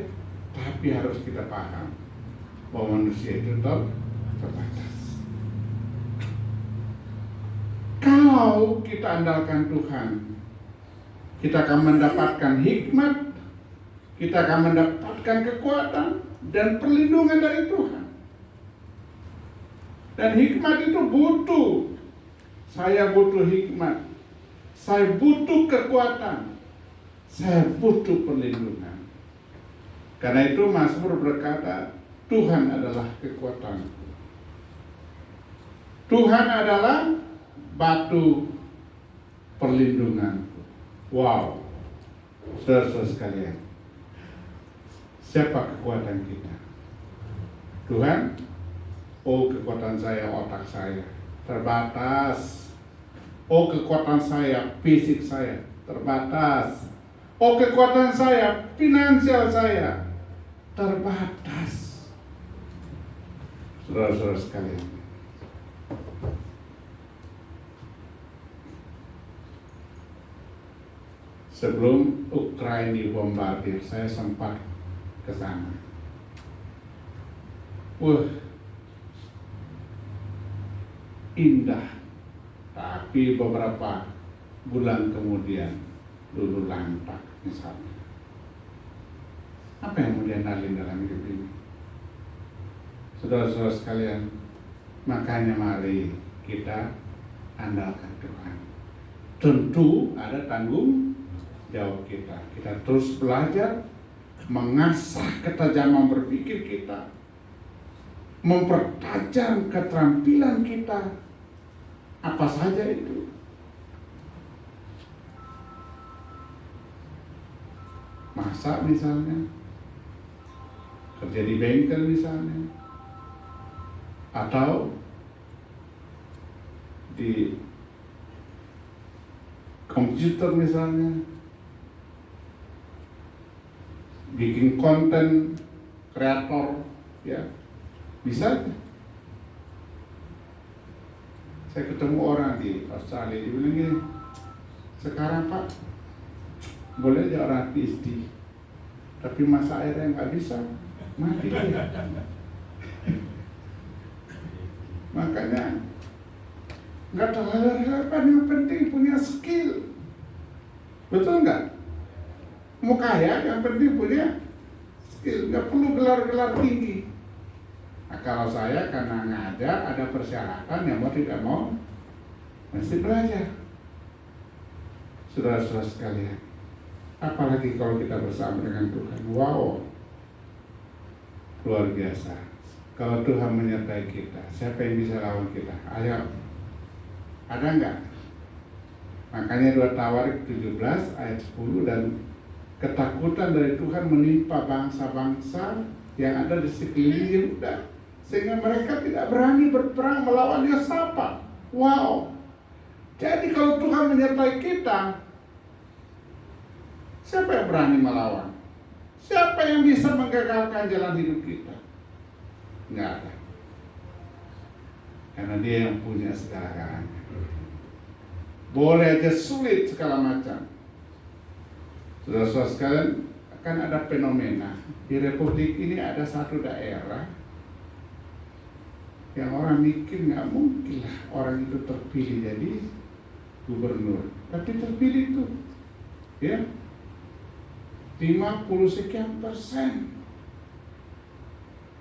Tapi harus kita paham bahwa manusia itu terbatas. Kalau kita andalkan Tuhan, kita akan mendapatkan hikmat, kita akan mendapatkan kekuatan dan perlindungan dari Tuhan. Dan hikmat itu butuh. Saya butuh hikmat. Saya butuh kekuatan. Saya butuh perlindungan. Karena itu Mazmur berkata, Tuhan adalah kekuatanku. Tuhan adalah batu perlindunganku. Wow. Saudara-saudara sekalian, siapa kekuatan kita? Tuhan? Oh, kekuatan saya, otak saya terbatas. Oh, kekuatan saya, fisik saya terbatas. Oh, kekuatan saya, finansial saya terbatas. Saudara-saudara sekalian, sebelum Ukraina dibombardir, saya sempat ke sana. Indah. Tapi beberapa bulan kemudian luluh lantak misalnya. Apa yang mau diandalkan dalam hidup ini? Saudara-saudara sekalian, makanya mari kita andalkan Tuhan. Tentu ada tanggung jawab kita. Kita terus belajar, mengasah ketajaman berpikir kita, mempertajam keterampilan kita. Apa saja itu? masak misalnya, kerja di bengkel misalnya, atau di komputer misalnya, bikin konten kreator, ya bisa. Saya ketemu orang di Australia, dia bilang gini, sekarang Pak boleh aja orang PhD, tapi masa airnya nggak bisa, mati dia. Makanya nggak terlalu relevan, yang penting punya skill, betul nggak? Mau kaya yang penting punya skill, nggak perlu gelar-gelar tinggi. Nah, kalau saya karena ngajar ada persyaratan, yang mau tidak mau mesti belajar. Saudara-saudara sekalian, apalagi kalau kita bersama dengan Tuhan, wow, luar biasa. Kalau Tuhan menyertai kita, siapa yang bisa lawan kita? Ayo, ada nggak? Makanya 2 Tawarik 17 ayat 10, dan ketakutan dari Tuhan menimpa bangsa-bangsa yang ada di sekeliling Yehuda, sehingga mereka tidak berani berperang melawan Yosafat. Wow. Jadi kalau Tuhan menyertai kita, siapa yang berani melawan? Siapa yang bisa menggagalkan jalan hidup kita? Nggak ada. Karena Dia yang punya segala-galanya. Boleh aja sulit segala macam. Saudara-saudara sekalian, akan ada fenomena. Di Republik ini ada satu daerah yang orang mikir nggak mungkin lah orang itu terpilih jadi gubernur, tapi terpilih tuh, ya 50%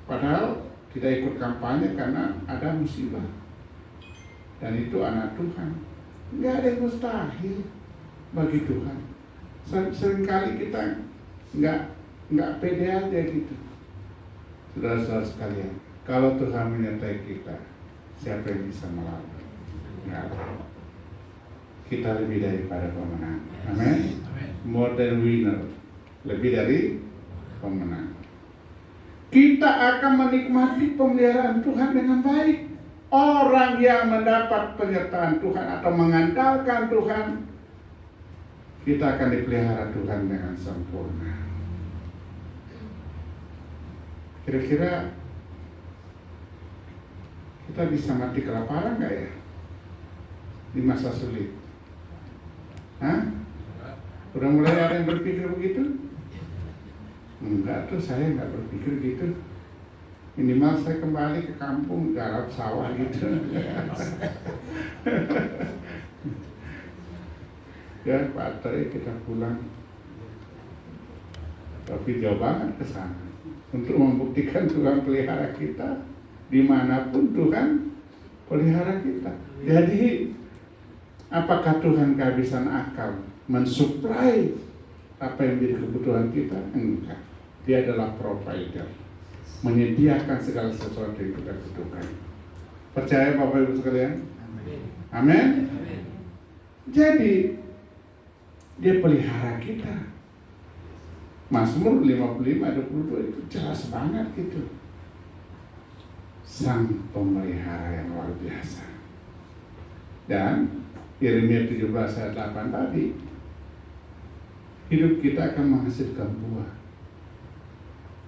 padahal tidak ikut kampanye karena ada musibah, dan itu anak Tuhan. Nggak ada yang mustahil bagi Tuhan. Seringkali kita nggak pede aja gitu. Saudara-saudara sekalian, kalau Tuhan menyertai kita, siapa yang bisa melawan? Nggak ada. Kita lebih daripada pemenang. Amin. More than winner. Lebih dari pemenang. Kita akan menikmati pemeliharaan Tuhan dengan baik. Orang yang mendapat penyertaan Tuhan atau mengandalkan Tuhan, kita akan dipelihara Tuhan dengan sempurna. Kira-kira kita bisa mati kelaparan nggak ya di masa sulit? Hah? Udah mulai ada yang berpikir begitu? Enggak tuh, saya nggak berpikir gitu. Minimal saya kembali ke kampung, garap sawah gitu. Ya Pak Tri, kita pulang. Tapi jauh banget ke sana untuk membuktikan Tuhan pelihara kita. Dimanapun Tuhan pelihara kita. Jadi apakah Tuhan kehabisan akal mensuplai apa yang menjadi kebutuhan kita? Enggak. Dia adalah provider, menyediakan segala sesuatu yang kita butuhkan. Percaya Bapak Ibu sekalian? Amin. Jadi Dia pelihara kita. Mazmur 55:22 itu jelas banget gitu. Sang pemelihara yang luar biasa. Dan Yeremia 17 ayat 8 tadi, hidup kita akan menghasilkan buah.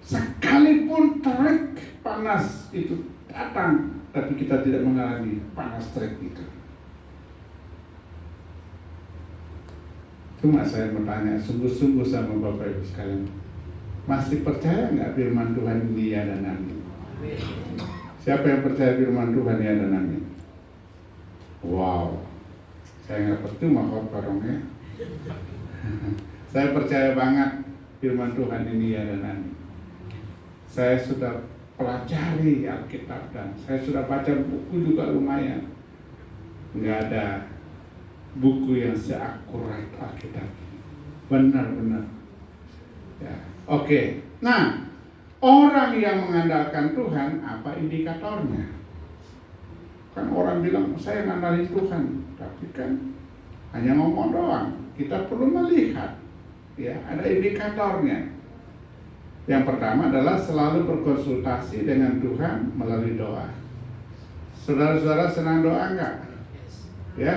Sekalipun terik panas itu datang, tapi kita tidak mengalami panas terik itu. Cuma saya mau tanya sungguh-sungguh sama Bapak Ibu sekalian, masih percaya nggak firman Tuhan ini ya dan amin? Siapa yang percaya firman Tuhan ya dan amin? Wow, saya nggak percuma korporongnya. Saya percaya banget firman Tuhan ini ya dan amin. Saya sudah pelajari Alkitab dan saya sudah baca buku juga lumayan. Nggak ada buku yang seakurat Alkitab. Benar-benar. Ya. Oke. Nah, orang yang mengandalkan Tuhan, apa indikatornya? Kan orang bilang, saya ngandalin Tuhan, tapi kan hanya ngomong doang. Kita perlu melihat Ya, ada indikatornya. Yang pertama adalah selalu berkonsultasi dengan Tuhan melalui doa. Saudara-saudara senang doa enggak? Ya.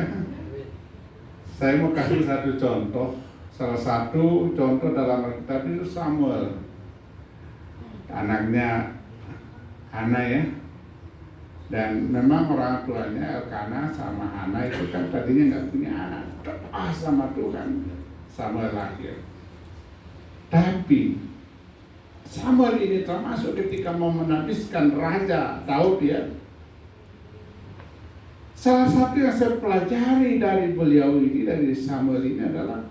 Saya mau kasih satu contoh. Salah satu contoh dalam Alkitab itu Samuel. Anaknya Hana ya. Dan memang orang tuanya Elkana sama Hana itu kan tadinya nggak punya anak. Doa sama Tuhan. Samuel lahir. Tapi Samuel ini termasuk ketika mau menabiskan Raja Daud ya. Salah satu yang saya pelajari dari beliau ini, dari Samuel ini adalah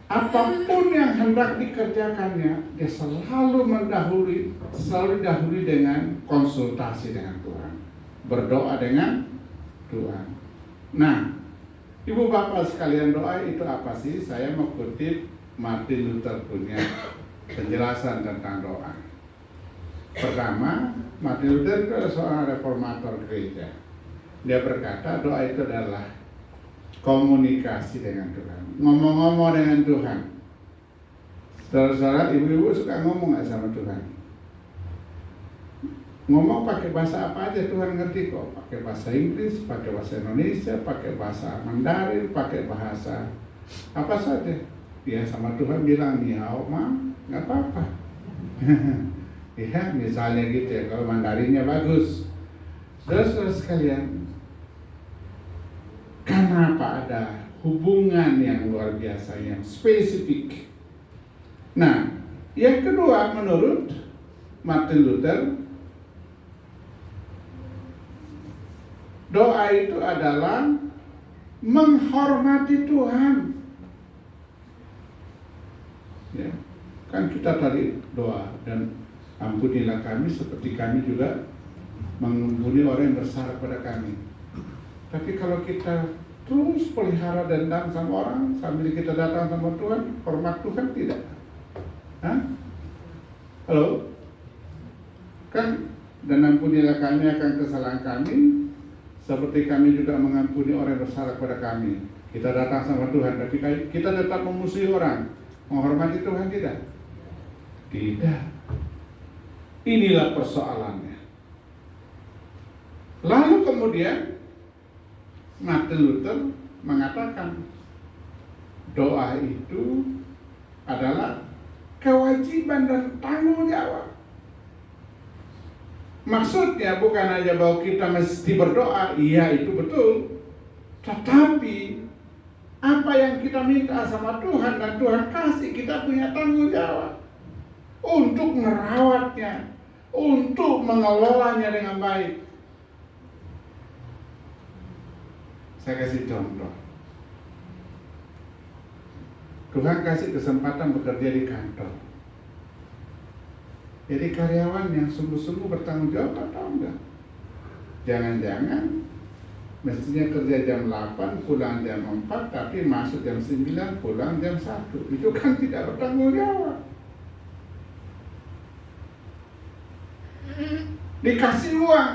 apapun yang hendak dikerjakannya, dia selalu didahului dengan konsultasi dengan Tuhan, berdoa dengan Tuhan. Nah, ibu bapak sekalian, doa itu apa sih? Saya mau kutip Martin Luther punya penjelasan tentang doa. Pertama, Martin Luther itu adalah seorang reformator gereja. Dia berkata doa itu adalah komunikasi dengan Tuhan, ngomong-ngomong dengan Tuhan. Saudara-saudara, ibu-ibu suka ngomong nggak sama Tuhan? Ngomong pakai bahasa apa aja Tuhan ngerti kok. Pakai bahasa Inggris, pakai bahasa Indonesia, pakai bahasa Mandarin, pakai bahasa apa saja. Dia sama Tuhan bilang ni hao ma, nggak apa-apa. Ya, misalnya gitu ya, kalau Mandarinnya bagus. Saudara-saudara sekalian, kenapa ada hubungan yang luar biasa, yang spesifik. Nah, yang kedua menurut Martin Luther, doa itu adalah menghormati Tuhan. Ya, kan kita tadi doa dan ampunilah kami seperti kami juga mengampuni orang yang bersalah pada kami. Tapi kalau kita terus pelihara dendam sama orang sambil kita datang sama Tuhan, hormat Tuhan tidak? Hah? Halo? Kan, dan ampunilah kami akan kesalahan kami seperti kami juga mengampuni orang yang bersalah kepada kami. Kita datang sama Tuhan, tapi kita tetap memusuhi orang. Menghormati Tuhan tidak? Tidak. Inilah persoalannya. Lalu kemudian Martin Luther mengatakan doa itu adalah kewajiban dan tanggung jawab. Maksudnya bukan hanya bahwa kita mesti berdoa, iya itu betul. Tetapi apa yang kita minta sama Tuhan dan Tuhan kasih, kita punya tanggung jawab untuk merawatnya, untuk mengelolanya dengan baik. Saya kasih contoh. Tuhan kasih kesempatan bekerja di kantor. Jadi karyawan yang sungguh-sungguh bertanggung jawab atau enggak? Jangan-jangan mestinya kerja jam 8, pulang jam 4, tapi masuk jam 9, pulang jam 1. Itu kan tidak bertanggung jawab. Dikasih uang,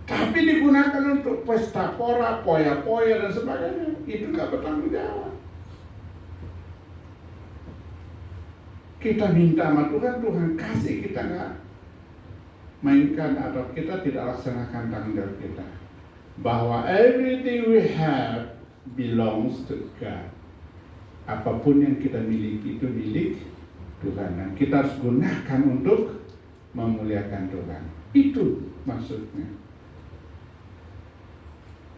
tapi digunakan untuk pesta pora, poya-poya dan sebagainya. Itu nggak bertanggung jawab. Kita minta sama Tuhan, Tuhan kasih, kita nggak mainkan atau kita tidak laksanakan tanggung jawab kita. Bahwa everything we have belongs to God. Apapun yang kita miliki itu milik Tuhan. Dan kita harus gunakan untuk memuliakan Tuhan. Itu maksudnya.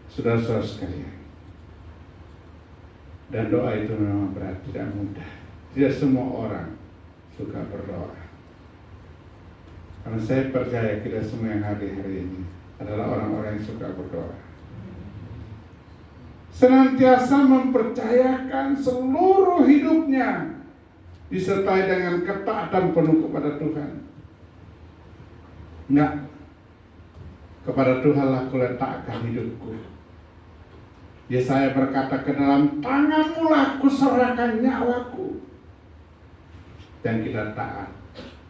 Saudara-saudara sekalian, dan doa itu memang berat, tidak mudah. Tidak semua orang suka berdoa. Karena saya percaya kita semua yang hadir hari ini adalah orang-orang yang suka berdoa. Senantiasa mempercayakan seluruh hidupnya disertai dengan ketaatan penuh kepada Tuhan. Enggak, kepada Tuhanlah kuletakkan hidupku. Yesaya berkata, ke dalam tangan-Mu kuserahkan nyawaku. Dan kita taat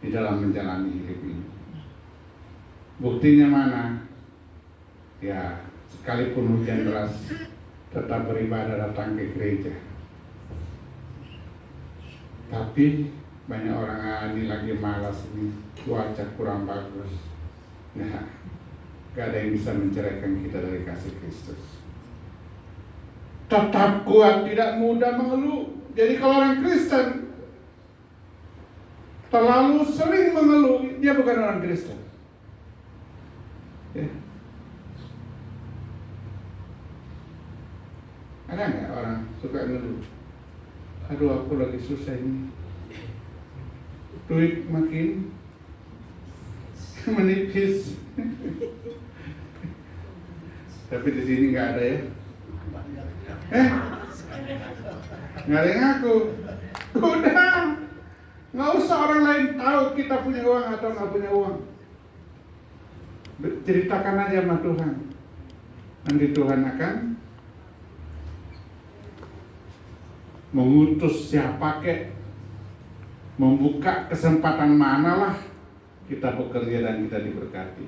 di dalam menjalani hidup ini. Buktinya mana? Ya, sekalipun hujan deras, tetap beribadah datang ke gereja. Tapi banyak orang ini lagi malas ini, cuaca kurang bagus. Nah, gak ada yang bisa menceraikan kita dari kasih Kristus. Tetap kuat, tidak mudah mengeluh. Jadi kalau orang Kristen terlalu sering mengeluh, dia bukan orang Kristen. Ya. Ada nggak orang suka ngeluh? Aduh, aku lagi susah ini. Duit makin menipis. Tapi di sini nggak ada ya. Nggak ada yang ngaku. Udah, nggak usah orang lain tahu kita punya uang atau nggak punya uang. Ceritakan aja sama Tuhan. Nanti Tuhan akan mengutus siapa kek, membuka kesempatan manalah kita bekerja dan kita diberkati.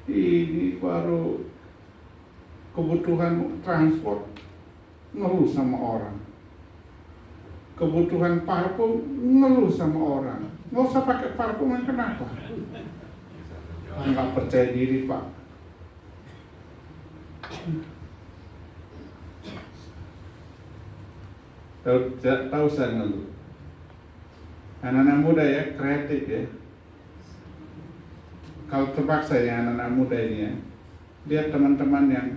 Ini baru kebutuhan transport, ngeluh sama orang. Kebutuhan parfum, ngeluh sama orang. Nggak usah pakai parfum, kenapa? Nggak percaya diri, Pak. Tahu saya ngeluh. Anak-anak muda ya, kreatif ya. Kalau terpaksa ya anak-anak muda ini ya, lihat teman-teman yang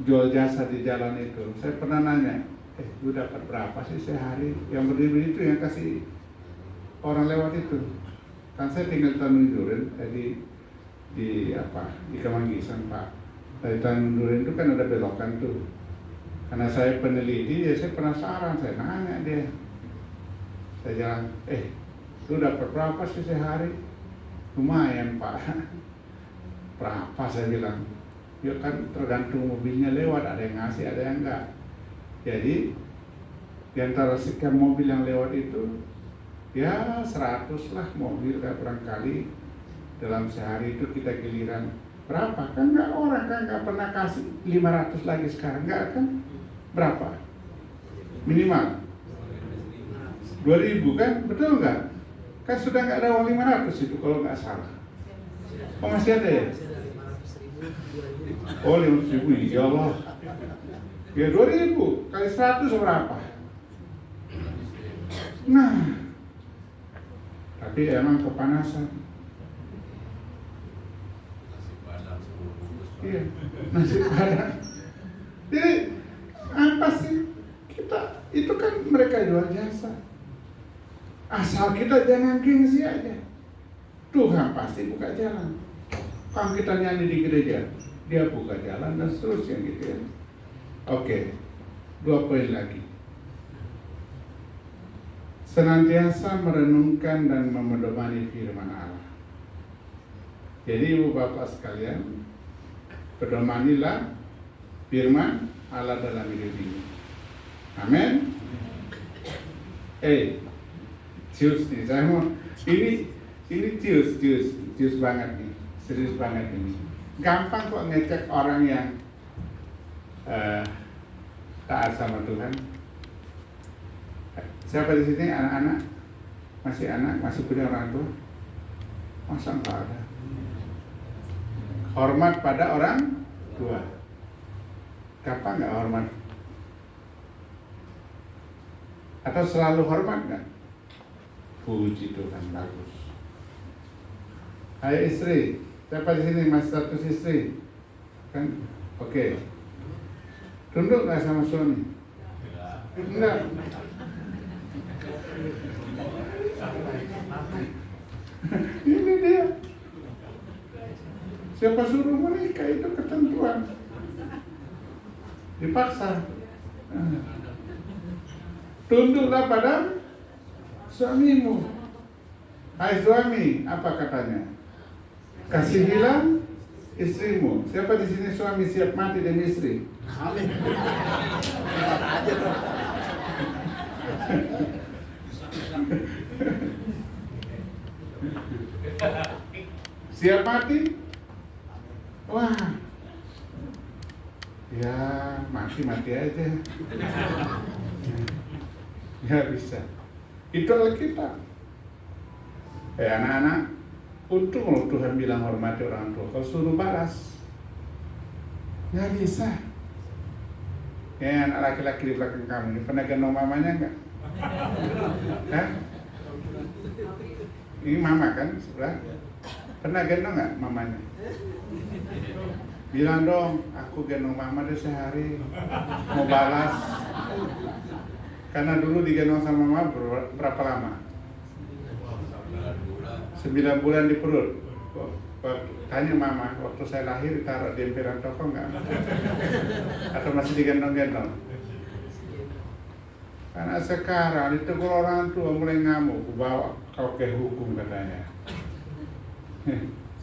jual jasa di jalan itu. Saya pernah nanya, lu dapat berapa sih sehari? Yang berdiri itu yang kasih orang lewat itu. Kan saya tinggal Tanjung Duren, di Kemanggisan Pak. Dari Tanjung Duren itu kan ada belokan tuh. Karena saya peneliti, ya saya penasaran, saya nanya dia. Saya jalan, lu dapat berapa sih sehari? Lumayan Pak. Berapa saya bilang? Ya kan tergantung mobilnya lewat, ada yang ngasih, ada yang enggak. Jadi di antara sekian mobil yang lewat itu, ya 100 lah mobil barangkali dalam sehari itu kita giliran berapa? Kan enggak, orang kan enggak pernah kasih 500 lagi sekarang, enggak kan? Berapa? Minimal 2.000 kan? Betul enggak? Kan sudah enggak ada uang 500 itu kalau enggak salah. Oh masih ada ya? Oh 500.000, ya Allah. Ya 2.000 kali 100 berapa? Nah, tapi emang kepanasan. Iya, nasi padang. Jadi apa sih kita itu kan mereka jual jasa. Asal kita jangan gengsi aja. Tuhan pasti buka jalan. Kalau kita nyanyi di gereja, dia buka jalan dan seterusnya gitu ya. Oke, 2 poin lagi. Senantiasa merenungkan dan memedomani firman Allah. Jadi ibu bapak sekalian, pedomanilah firman Allah dalam hidup ini. Amin. Cius nih, saya mau ini cius banget nih, serius banget ini. Gampang kok ngecek orang yang taat sama Tuhan. Siapa di sini anak-anak? Masih punya orang tua? Masa enggak ada? Hormat pada orang tua. Kapan nggak hormat? Atau selalu hormat nggak? Puji Tuhan, bagus. Hai istri, siapa di sini masih status istri? Kan? Oke. Tunduk nggak sama suami? Enggak. Ini dia. Siapa suruh menikah itu ketentuan. Dipaksa. Tunduklah pada suamimu. Hai suami, apa katanya? Kasihilah istrimu. Siapa di sini suami siap mati demi istri? Amin. Aja dong. Siap mati? Wah, ya mati aja. Nggak bisa. Itu Alkitab. Anak-anak, untung loh Tuhan bilang hormati orang tua. Kalau suruh balas, nggak bisa. Anak laki-laki di belakang kamu ini pernah gendong mamanya nggak? Hah? Ini mama kan sebelah. Pernah gendong nggak mamanya? Bilang dong, aku gendong mama deh sehari. Mau balas. Karena dulu digendong sama mama berapa lama? 9 bulan di perut. Tanya mama, waktu saya lahir ditaruh di emperan toko nggak? Atau masih digendong-gendong? Karena sekarang ditegur orang tua mulai ngamuk, bawa kau ke hukum katanya.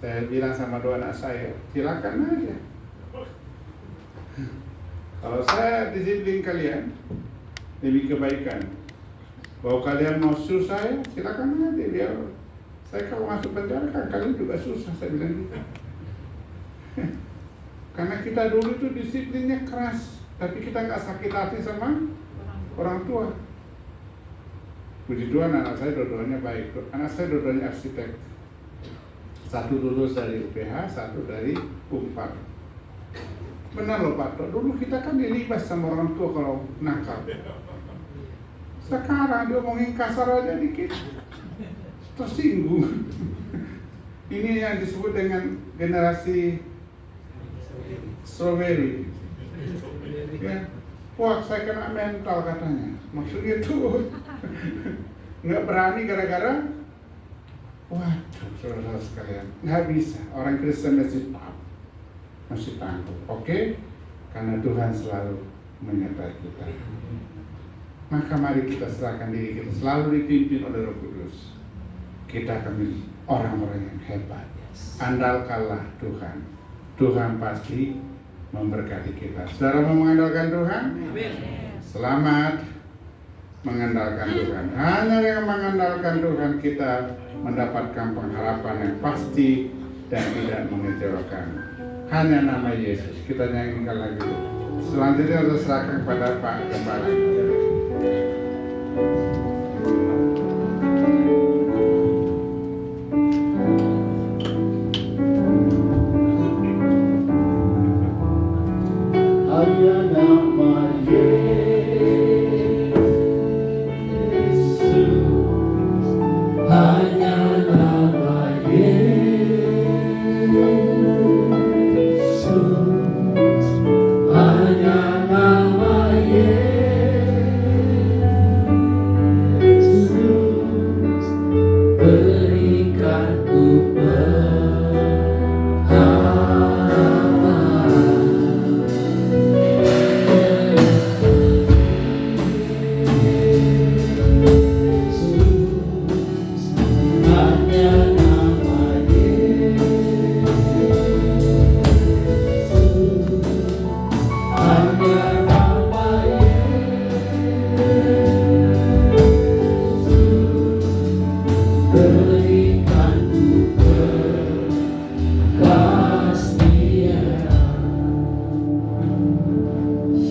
Saya bilang sama 2 anak saya, silakan aja. Kalau saya disiplin kalian demi kebaikan, bahwa kalian mau susah saya, silakan aja. Biar saya kalau masuk penjara kan kalian juga susah, saya bilang gitu. Karena kita dulu itu disiplinnya keras, tapi kita nggak sakit hati sama orang tua. Puji Tuhan anak saya dua-duanya baik. Anak saya dua-duanya arsitek. Satu lulus dari UPH, satu dari Unpad. Benar loh Pak, dulu kita kan dilibas sama orang tua kalau nakal. Sekarang dia ngomongin kasar aja dikit, tersinggung. Ini yang disebut dengan generasi strawberry. Ya, wah saya kena mental katanya. Maksudnya tuh nggak berani gara-gara. Waduh, saudara sekalian, nggak bisa. Orang Kristen masih tangguh, oke? Karena Tuhan selalu menyertai kita. Maka mari kita serahkan diri kita selalu dipimpin oleh Roh Kudus. Kita akan menjadi orang-orang yang hebat. Andalkanlah Tuhan. Tuhan pasti memberkati kita. Saudara mau mengandalkan Tuhan? Selamat mengandalkan Tuhan. Hanya yang mengandalkan Tuhan kita mendapatkan pengharapan yang pasti dan tidak mengecewakan. Hanya nama Yesus. Kita nyanyikan lagi. Selanjutnya kita serahkan kepada Pak Gembala. Hanya nama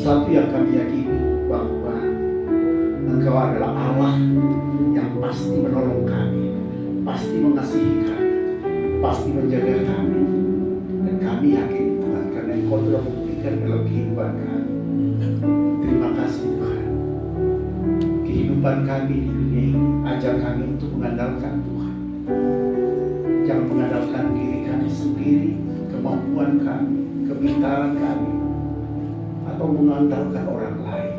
Satu yang kami yakini bahwa Engkau adalah Allah yang pasti menolong kami, pasti mengasihi kami, pasti menjaga kami. Dan kami yakin Tuhan karena Engkau telah membuktikan dalam kehidupan kami. Terima kasih Tuhan. Kehidupan kami di dunia ini ajar kami untuk mengandalkan Tuhan. Jangan mengandalkan diri kami sendiri, kemampuan kami, kepintaran kami, atau mengandalkan orang lain.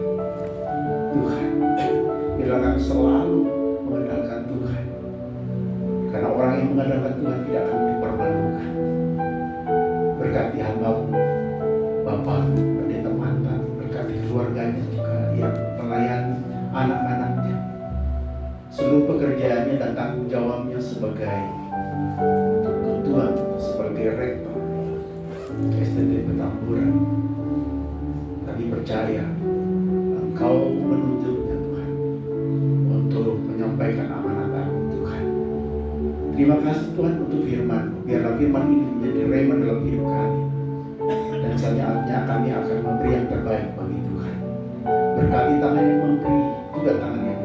Tuhan, biarlah kami selalu mengandalkan Tuhan. Karena orang yang mengandalkan Tuhan tidak akan dipermalukan. Berkati hamba-Mu, Bapak Pendeta Mantan, berkati keluarganya juga yang melayani anak-anaknya, seluruh pekerjaannya dan tanggung jawabnya sebagai ketua, sebagai rektor STT Petamburan. Kami percaya Engkau menunjuknya Tuhan untuk menyampaikan amanat-Mu Tuhan. Terima kasih Tuhan untuk firman-Mu. Biarlah firman ini menjadi rema dalam hidup kami. Dan saatnya kami akan memberi yang terbaik bagi Tuhan. Berkati tangan yang memberi, juga tangan yang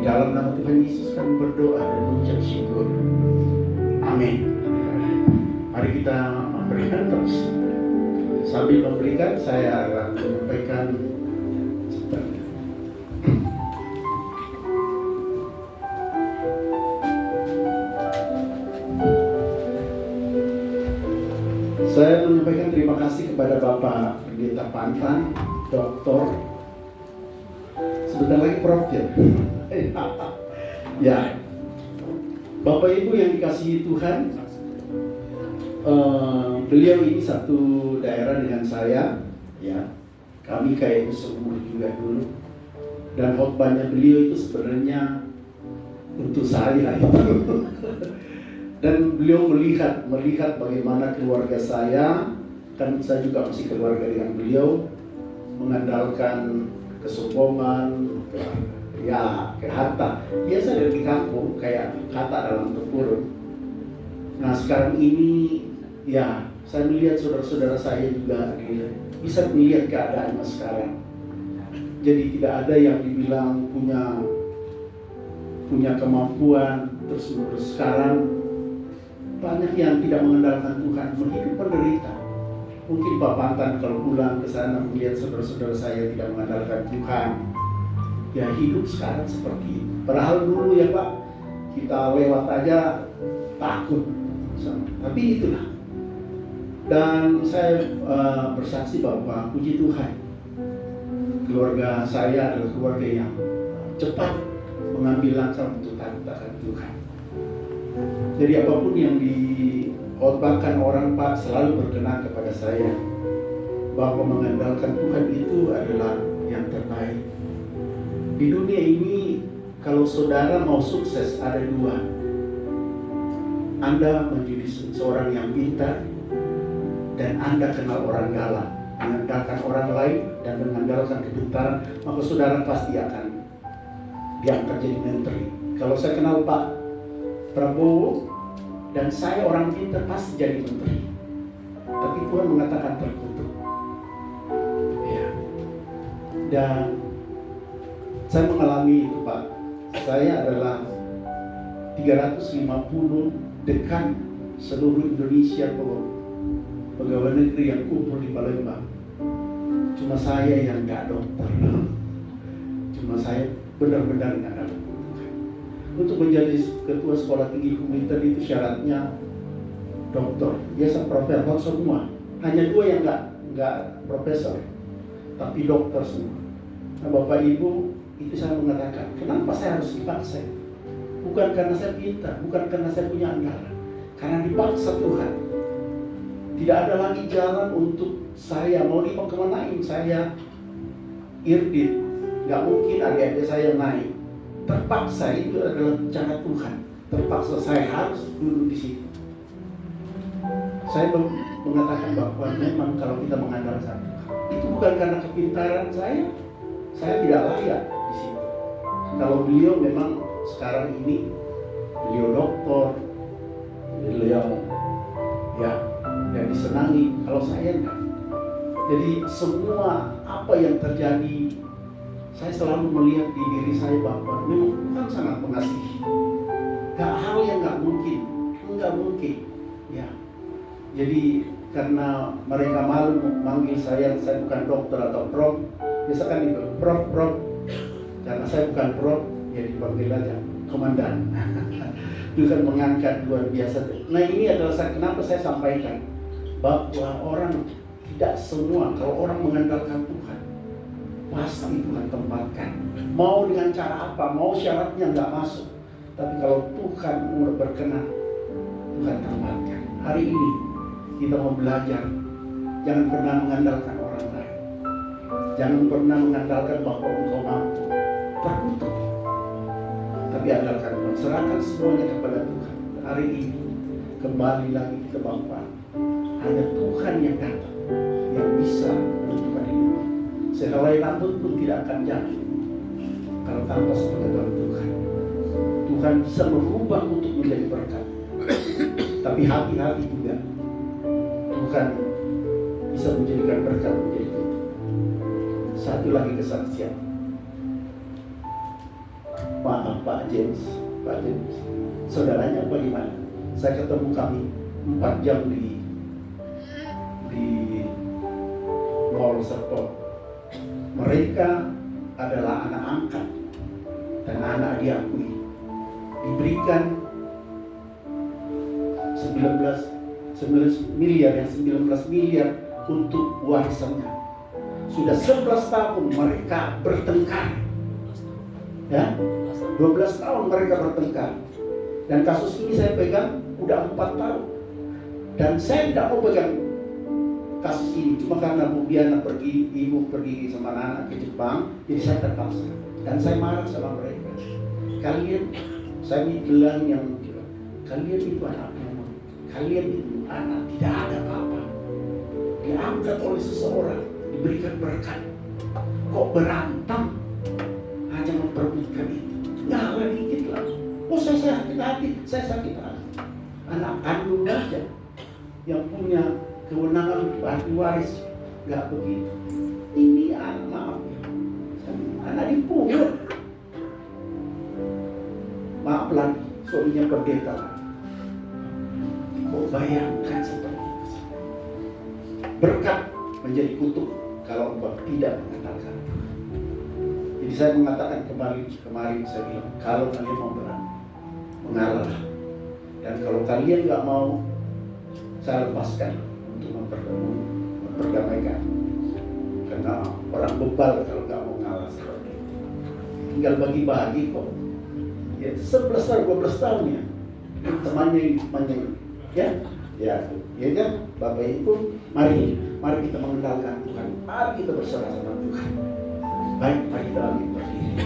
dalam nama Tuhan Yesus kami berdoa dan mengucap syukur. Amin. Mari kita memberikan terus. Sambil memberikan, saya akan menyampaikan sebentar. Saya menyampaikan terima kasih kepada Bapak Pendeta Pantan, Doktor, sebentar lagi Prof. Ya, Bapak Ibu yang dikasihi Tuhan, beliau ini satu daerah dengan saya, ya. Kami kayak seumur juga dulu, dan khotbahnya beliau itu sebenarnya untuk saya itu. Dan beliau melihat bagaimana keluarga saya, kan saya juga masih keluarga dengan beliau, mengandalkan kesombongan, ke harta. Biasa dari kampung kayak kata dalam tempurung. Nah sekarang ini ya saya melihat saudara-saudara saya juga bisa melihat keadaannya sekarang. Jadi tidak ada yang dibilang punya kemampuan terus sekarang. Banyak yang tidak mengandalkan Tuhan, hidup menderita. Mungkin Pak Pantan kalau pulang ke sana melihat saudara-saudara saya tidak mengandalkan Tuhan, ya hidup sekarang seperti itu. Padahal dulu ya Pak, kita lewat aja takut. Tapi itulah. Dan saya bersaksi bahwa puji Tuhan, keluarga saya adalah keluarga yang cepat mengambil langkah untuk taat Tuhan. Jadi apapun yang dikhotbahkan orang Pak selalu berkenan kepada saya bahwa mengandalkan Tuhan itu adalah yang terbaik. Di dunia ini kalau saudara mau sukses ada dua. Anda menjadi seorang yang pintar dan Anda kenal orang dalam, mengandalkan orang lain dan mengandalkan kepintaran, maka saudara pasti akan diangkat jadi menteri. Kalau saya kenal Pak Prabowo dan saya orang pintar pasti jadi menteri. Tapi Tuhan mengatakan terkutuk. Ya. Dan saya mengalami itu Pak. Saya adalah 350 dekan seluruh Indonesia pegawai negeri yang kumpul di Palembang. Cuma saya yang gak dokter. Cuma saya benar-benar gak dokter. Untuk menjadi ketua sekolah tinggi Komintern itu syaratnya doktor, biasa profesor semua. Hanya dua yang nggak profesor, tapi dokter semua. Nah Bapak Ibu, itu saya mengatakan, kenapa saya harus dipaksa? Bukan karena saya pintar, bukan karena saya punya andalan, karena dipaksa Tuhan. Tidak ada lagi jalan untuk saya mau dikemanain saya irdit, nggak mungkin adik-adik saya naik. Terpaksa itu adalah cara Tuhan. Terpaksa saya harus duduk di situ. Saya mengatakan bahwa memang kalau kita mengandalkan Tuhan, itu bukan karena kepintaran saya tidak layak di situ. Kalau beliau memang sekarang ini beliau doktor, beliau ya yang disenangi. Kalau saya enggak. Jadi semua apa yang terjadi, saya selalu melihat di diri saya bahwa memang Tuhan sangat mengasihi. Gak hal yang nggak mungkin, ya. Jadi karena mereka malu memanggil saya bukan dokter atau prof. Biasa kan dipanggil prof. Karena saya bukan prof, ya dipanggil aja komandan. Tuhan mengangkat luar biasa. Nah ini adalah kenapa saya sampaikan bahwa orang tidak semua, kalau orang mengandalkan Tuhan, pasti Tuhan tempatkan. Mau dengan cara apa, mau syaratnya nggak masuk. Tapi kalau Tuhan berkenan, Tuhan tempatkan. Hari ini kita mau belajar, jangan pernah mengandalkan orang lain. Jangan pernah mengandalkan bahwa engkau mampu. Terkutuk. Tapi andalkan Tuhan, serahkan semuanya kepada Tuhan. Hari ini kembali lagi kita bahwa hanya Tuhan yang datang, yang bisa menentukan hidup. Sehelai rambut pun tidak akan jatuh kalau tanpa sepengetahuan Tuhan. Tuhan bisa merubah untuk menjadi berkat. Tapi hati-hati juga. Tuhan bisa menjadikan berkat menjadi kutuk. Satu lagi kesaksian. Maaf Pak James, saudaranya bagaimana? Saya ketemu kami 4 jam di Mall Serpong. Mereka adalah anak angkat dan anak diakui, diberikan 19 miliar untuk warisannya. Sudah 11 tahun mereka bertengkar, ya, 12 tahun mereka bertengkar. Dan kasus ini saya pegang udah 4 tahun. Dan saya tidak mau pegang kasus ini cuma karena ibu pergi sama anak ke Jepang, jadi saya terpaksa. Dan saya marah sama mereka. Kalian, saya bilang yang kalian itu anak memang, kalian itu anak tidak ada apa-apa, diangkat oleh seseorang, diberikan berkat, kok berantem hanya memperbutkan itu. Nyala dikit lah. Oh saya sakit hati. Anak kandung aja yang punya kewenangan bagi waris, nggak begitu. Ini anak, maaf ya, anak dipungut. Maaf lagi, suaminya pendeta lagi. Kok bayangkan seperti itu? Berkat menjadi kutuk kalau engkau tidak mengandalkan Tuhan. Jadi saya mengatakan kemarin saya bilang, kalau kalian mau berani, mengalah. Dan kalau kalian nggak mau, saya lepaskan untuk memperdamaikan. Karena orang bebal kalau nggak mau ngalah seperti itu. Tinggal bagi-bagi kok. Ya 11 tahun, 12 tahun ya. Temannya ini. Ya kan, Bapak Ibu, mari kita mengandalkan Tuhan. Mari kita berserah sama Tuhan. Baik, mari kita berdiri.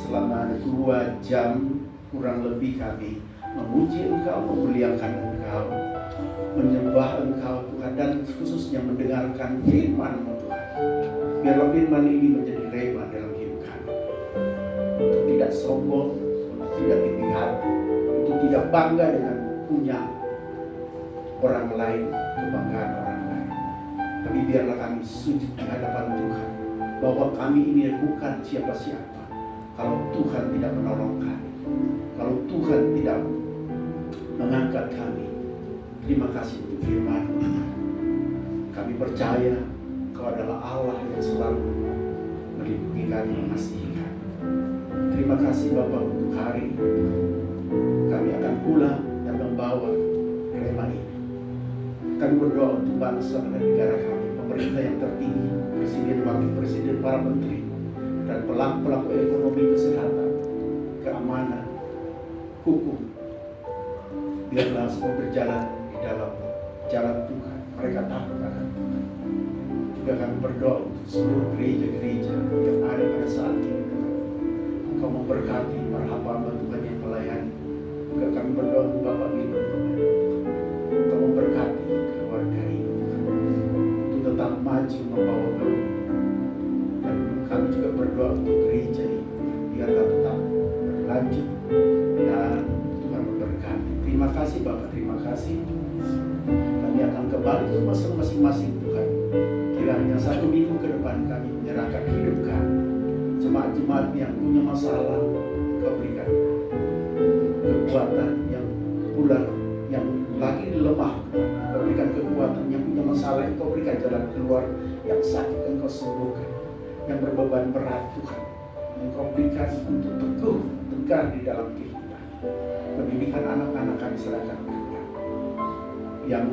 Selama 2 jam kurang lebih kami memuji Engkau, memuliakan Engkau, menyembah Engkau Tuhan, dan khususnya mendengarkan firman-Mu Tuhan. Biarlah firman ini menjadi rema dalam hidup kami, untuk tidak sombong, untuk tidak tinggi hati, untuk tidak bangga dengan punya orang lain, kebanggaan orang lain. Tapi biarlah kami sujud di hadapan Tuhan, bahwa kami ini bukan siapa-siapa kalau Tuhan tidak menolong kami, kalau Tuhan tidak mengangkat kami. Terima kasih untuk firman. Kami percaya Kau adalah Allah yang selalu melindungi kami, mengasihi kami. Terima kasih Bapa untuk hari ini. Kami akan pulang dan membawa rema ini. Kami berdoa untuk bangsa dan negara kami, pemerintah yang tertinggi, presiden, wakil presiden, para menteri, dan pelaku-pelaku ekonomi, kesehatan, keamanan, hukum. Biarlah semua berjalan di dalam jalan Tuhan. Mereka takut akan Tuhan. Juga kami berdoa untuk seluruh gereja-gereja yang ada pada saat ini, Tuhan. Engkau memberkati para hamba Tuhan yang melayani. Juga kami berdoa untuk Bapak Gilbert, Engkau memberkati keluarga ini, Tuhan, untuk tetap maju membawa gelar. Dan kami juga berdoa untuk gereja ini, biarlah tetap berlanjut dan Tuhan memberkati. Terima kasih Bapak, terima kasih. Kami akan kembali ke rumah masing-masing, Tuhan. Kiranya 1 minggu ke depan kami menyerahkan hidup kami. Jemaat-jemaat yang punya masalah, Kau berikan kekuatan, yang pula yang lagi lemah, Kau berikan kekuatan, yang punya masalah, Kau berikan jalan keluar, yang sakit Engkau sembuhkan, yang berbeban berat Tuhan, Engkau berikan untuk teguh, tegar di dalam kehidupan. Pendidikan anak-anak kami serahkan Tuhan. Yang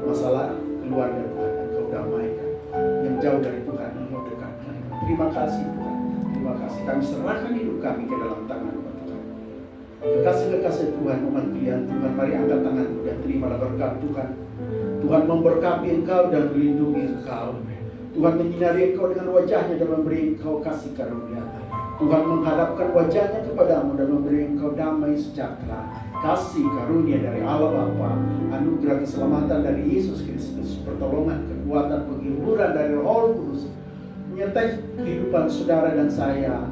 masalah keluarga Tuhan, Engkau damaikan. Yang jauh dari Tuhan, Engkau dekatkan. Terima kasih Tuhan, terima kasih. Kami serahkan hidup kami ke dalam tangan-Mu Tuhan. Kekasih-kekasih Tuhan, umat pilihan Tuhan, mari angkat tangan-Mu dan terimalah berkat Tuhan. Tuhan memberkati Engkau dan melindungi Engkau. Tuhan menyinari Engkau dengan wajahnya dan memberi Engkau kasih karunia. Tuhan menghadapkan wajahnya kepadamu dan memberi Engkau damai sejahtera, kasih karunia dari Allah Bapa, anugerah keselamatan dari Yesus Kristus, pertolongan, kekuatan, penghiburan dari Roh Kudus menyertai kehidupan saudara dan saya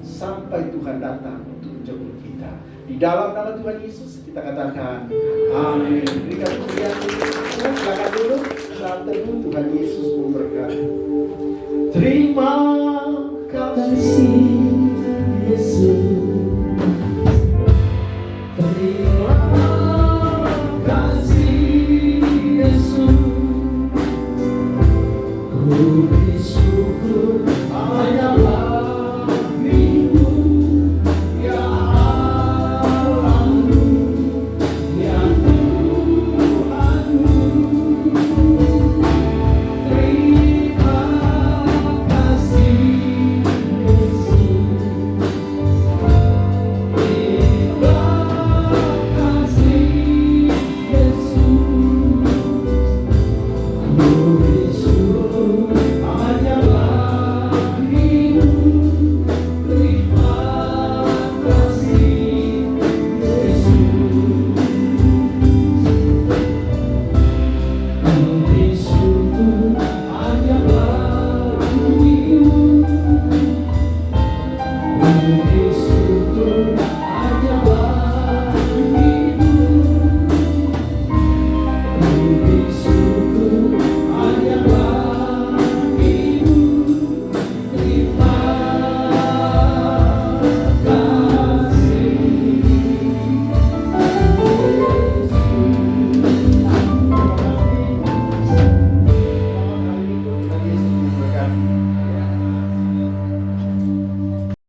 sampai Tuhan datang untuk menjemput kita. Di dalam nama Tuhan Yesus kita katakan amin. Berikan pujian silakan duduk saat teduh. Tuhan Yesus memberkati. Terima kasih.